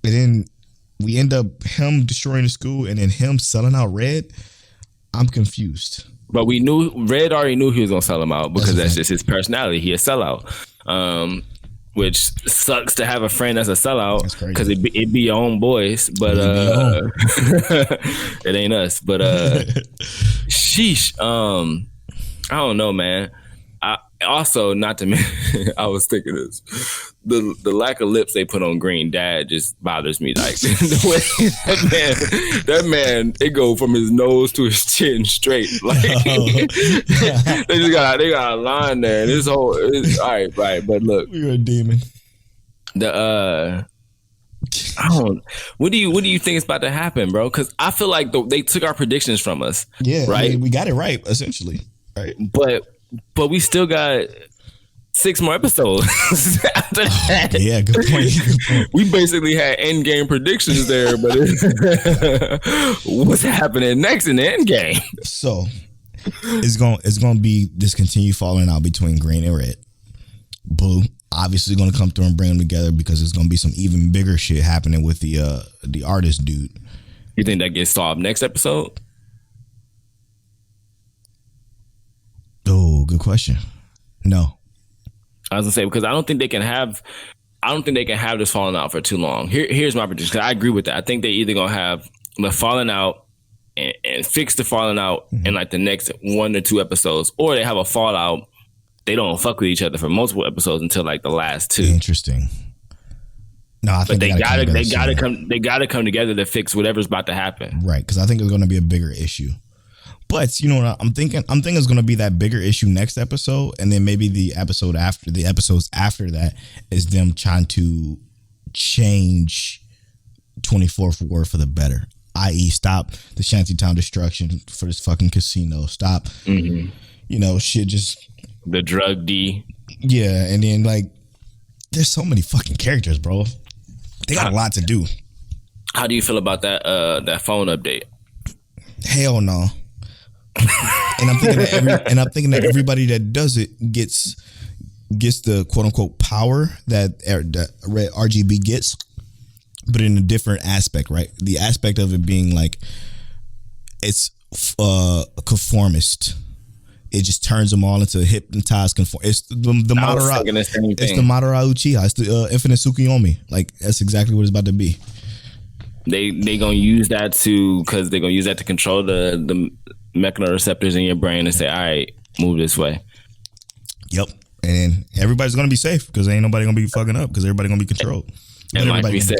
Speaker 2: and then we end up him destroying the school and then him selling out Red. I'm confused.
Speaker 3: But we knew Red already knew he was gonna sell him out because that's just his personality. He a sellout, which sucks to have a friend that's a sellout because it be your own boys, but it ain't us. But sheesh, I don't know, man. Also, not to mention, I was thinking this. The lack of lips they put on Green Dad just bothers me. Like the way that man, it go from his nose to his chin straight. Like they got a line there, and all right. But look,
Speaker 2: you're a demon.
Speaker 3: I don't. What do you think is about to happen, bro? Because I feel like they took our predictions from us.
Speaker 2: Yeah,
Speaker 3: right.
Speaker 2: I mean, we got it right essentially. Right,
Speaker 3: but we still got 6 more episodes after that.
Speaker 2: Yeah, good point.
Speaker 3: We basically had end game predictions there, but what's happening next in the end game?
Speaker 2: So it's gonna be this continued falling out between Green and Red. Blue obviously gonna come through and bring them together because there's gonna be some even bigger shit happening with the artist dude.
Speaker 3: You think that gets solved next episode?
Speaker 2: Oh, good question. No.
Speaker 3: I was gonna say, because I don't think they can have this falling out for too long. Here's my prediction. I agree with that. I think they either gonna have the falling out and fix the falling out in like the next 1 or 2 episodes, or they have a fallout. They don't fuck with each other for multiple episodes until like the last 2.
Speaker 2: Interesting. No, I think
Speaker 3: they gotta come together to fix whatever's about to happen.
Speaker 2: Right, because I think it's gonna be a bigger issue. But you know what I'm thinking? I'm thinking it's going to be that bigger issue next episode, and then maybe the episodes after that is them trying to change 24th Ward for the better, i.e., stop the shantytown destruction for this fucking casino. Stop, shit. Just
Speaker 3: the drug D.
Speaker 2: Yeah, and then like, there's so many fucking characters, bro. They got a lot to do.
Speaker 3: How do you feel about that phone update?
Speaker 2: Hell no. And I'm thinking that everybody that does it gets the quote unquote power that Red RGB gets, but in a different aspect, right? The aspect of it being like it's conformist. It just turns them all into hypnotized conform. It's the Madara. It's the Madara Uchiha. It's the Infinite Tsukuyomi. Like that's exactly what it's about to be.
Speaker 3: They gonna use that because they're gonna use that to control the mechanoreceptors in your brain and say, all right, move this way.
Speaker 2: Yep. And everybody's gonna be safe because ain't nobody gonna be fucking up because everybody gonna be controlled.
Speaker 3: And like we said,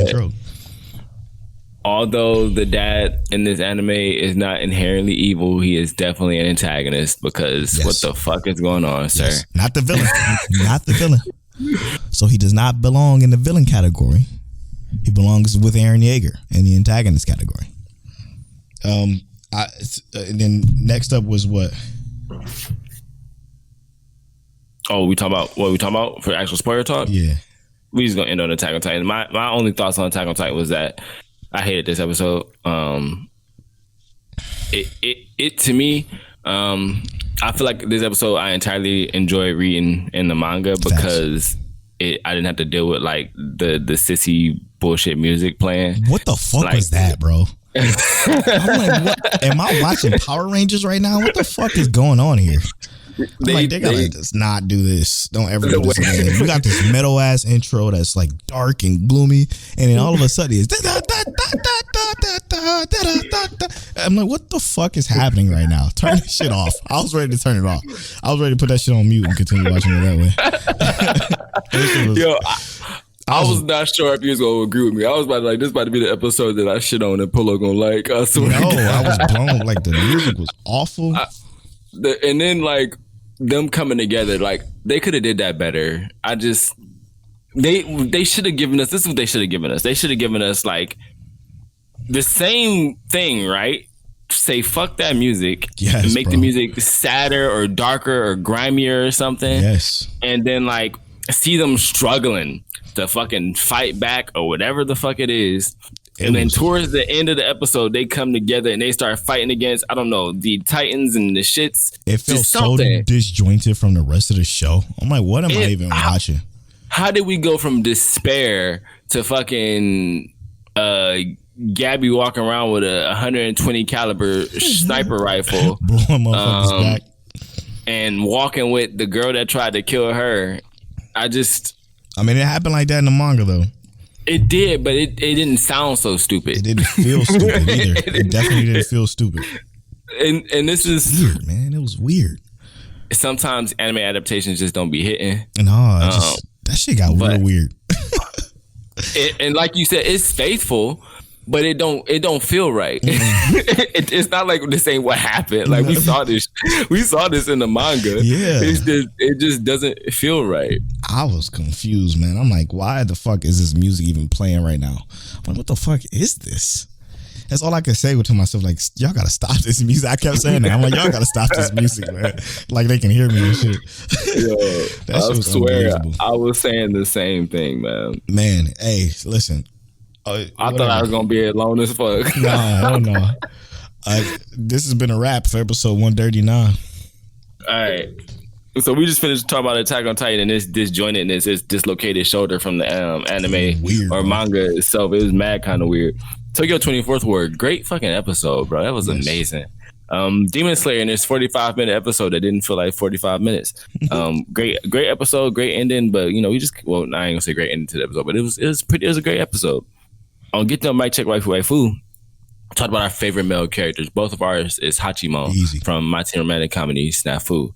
Speaker 3: although the dad in this anime is not inherently evil, he is definitely an antagonist because what the fuck is going on, sir?
Speaker 2: Yes. Not the villain. Not the villain. So he does not belong in the villain category. He belongs with Eren Yeager in the antagonist category. And then next up was what?
Speaker 3: Oh, we talking about what we talking about for actual spoiler talk?
Speaker 2: Yeah.
Speaker 3: We just gonna end on Attack on Titan. My only thoughts on Attack on Titan was that I hated this episode. It to me, I feel like this episode I entirely enjoyed reading in the manga because I didn't have to deal with like the sissy bullshit music playing.
Speaker 2: What the fuck was that, bro? I'm like, what? Am I watching Power Rangers right now? What the fuck is going on here? They gotta just not do this. Don't ever do this again. You got this metal ass intro that's like dark and gloomy, and then all of a sudden it's I'm like, what the fuck is happening right now? Turn this shit off. I was ready to turn it off. I was ready to put that shit on mute and continue watching it that way.
Speaker 3: I was not sure if you was gonna agree with me. I was about to this about to be the episode that I shit on and Polo gonna like. I swear.
Speaker 2: No, I was blown. Like the music was awful.
Speaker 3: And then like them coming together, like they could have did that better. They should have given us. This is what they should have given us. They should have given us like the same thing, right? Say fuck that music.
Speaker 2: Yes,
Speaker 3: and make
Speaker 2: bro.
Speaker 3: the music sadder or darker or grimier or something.
Speaker 2: Yes.
Speaker 3: And then like see them struggling to fucking fight back or whatever the fuck it is. And then towards the end of the episode, they come together and they start fighting against, I don't know, the Titans and the shits.
Speaker 2: It felt so disjointed from the rest of the show. I'm like, what am I even watching?
Speaker 3: How did we go from despair to fucking Gabby walking around with a 120 caliber sniper rifle,
Speaker 2: blowing motherfuckers back,
Speaker 3: and walking with the girl that tried to kill her? I mean, it happened like that in the manga, though. It did, but it didn't sound so stupid.
Speaker 2: It didn't feel stupid either. It definitely didn't feel stupid.
Speaker 3: And this is
Speaker 2: weird, man. It was weird.
Speaker 3: Sometimes anime adaptations just don't be hitting.
Speaker 2: No, that shit got real weird.
Speaker 3: And like you said, it's faithful, but it don't feel right. It's not like this ain't what happened. Like we saw this in the manga.
Speaker 2: Yeah,
Speaker 3: it just doesn't feel right. I
Speaker 2: was confused, man. I'm like, why the fuck is this music even playing right now? I'm like, what the fuck is this? That's all I could say to myself. Like, y'all gotta stop this music. I kept saying that. I'm like, y'all gotta stop this music, man. Like they can hear me and shit.
Speaker 3: Yo, I swear, I was saying the same thing, man.
Speaker 2: Man, hey, listen.
Speaker 3: I thought I was gonna be alone as fuck.
Speaker 2: Nah, I don't know. This has been a wrap for episode 139.
Speaker 3: All right. So we just finished talking about Attack on Titan and this disjointedness, this dislocated shoulder from the anime weird, or manga itself. It was mad kind of weird. Tokyo 24th Ward, great fucking episode, bro. That was amazing. Demon Slayer in this 45-minute episode that didn't feel like 45 minutes. Great episode, great ending, but you know, I ain't gonna say great ending to the episode, but it was a great episode. I'll get to Mic Check Waifu. Talk about our favorite male characters. Both of ours is Hachimo from My Teen Romantic Comedy Snafu.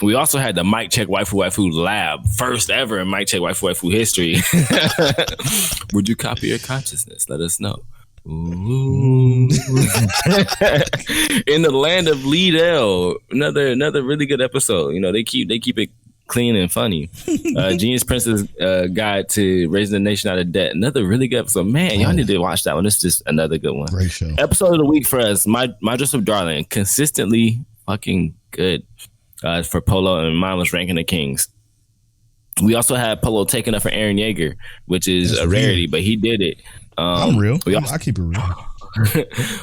Speaker 3: We also had the Mic Check Waifu Lab, first ever in Mic Check Waifu history. Would you copy your consciousness? Let us know. Ooh. In the land of Liddell, another really good episode. You know, they keep it clean and funny. Genius Prince's Guide to Raising the Nation Out of Debt, another really good episode. Man, y'all need to watch that one. It's just another good one.
Speaker 2: Great show.
Speaker 3: Episode of the week for us, My Joseph Darling, consistently fucking good for Polo, and mine was Ranking the Kings. We also had Polo taking up for Aaron Yeager, which is a rarity, but he did it.
Speaker 2: I'm real. I keep it real.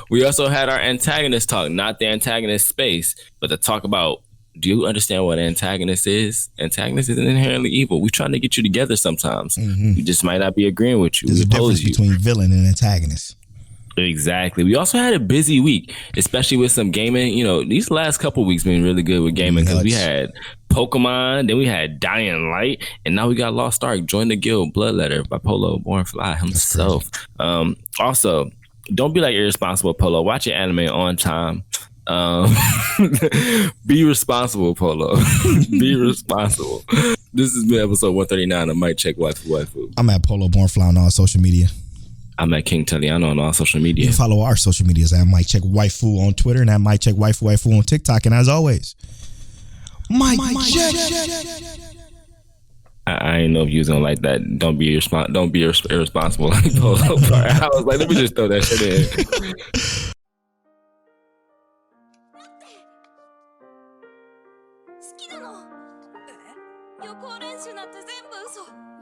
Speaker 3: We also had our antagonist talk, not the antagonist space, but to talk about, do you understand what antagonist is? Antagonist isn't inherently evil. We're trying to get you together sometimes. We just might not be agreeing with you.
Speaker 2: There's a difference between villain and antagonist.
Speaker 3: Exactly. We also had a busy week, especially with some gaming. You know, these last couple weeks been really good with gaming because we had Pokemon, then we had Dying Light, and now we got Lost Ark, Join the Guild, Bloodletter by Polo Born Fly himself. Also, don't be like irresponsible Polo. Watch your anime on time. Be responsible, Polo. Be responsible. This has been episode 139 of Mic Check Waifu.
Speaker 2: I'm at Polo Born Fly on all social media.
Speaker 3: I'm at King Taliano on all social media.
Speaker 2: You can follow our social medias at Mic Check Waifu on Twitter and at Mic Check Waifu on TikTok. And as always, Mic Check.
Speaker 3: I ain't know if you was gonna like that. Don't be irresponsible like Polo. I was like, let me just throw that shit in.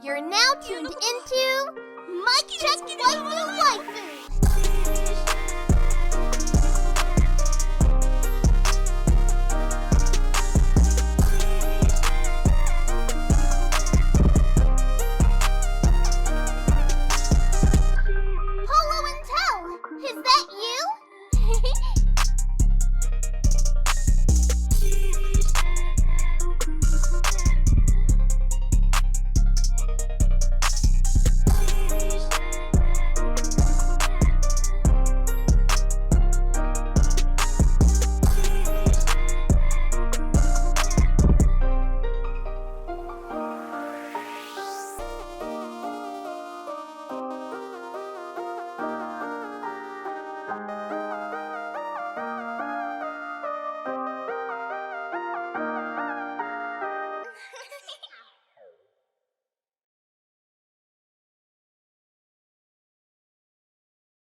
Speaker 1: You're now tuned into Mic Check Waifu Waifu. Hollow and Tell, is that you?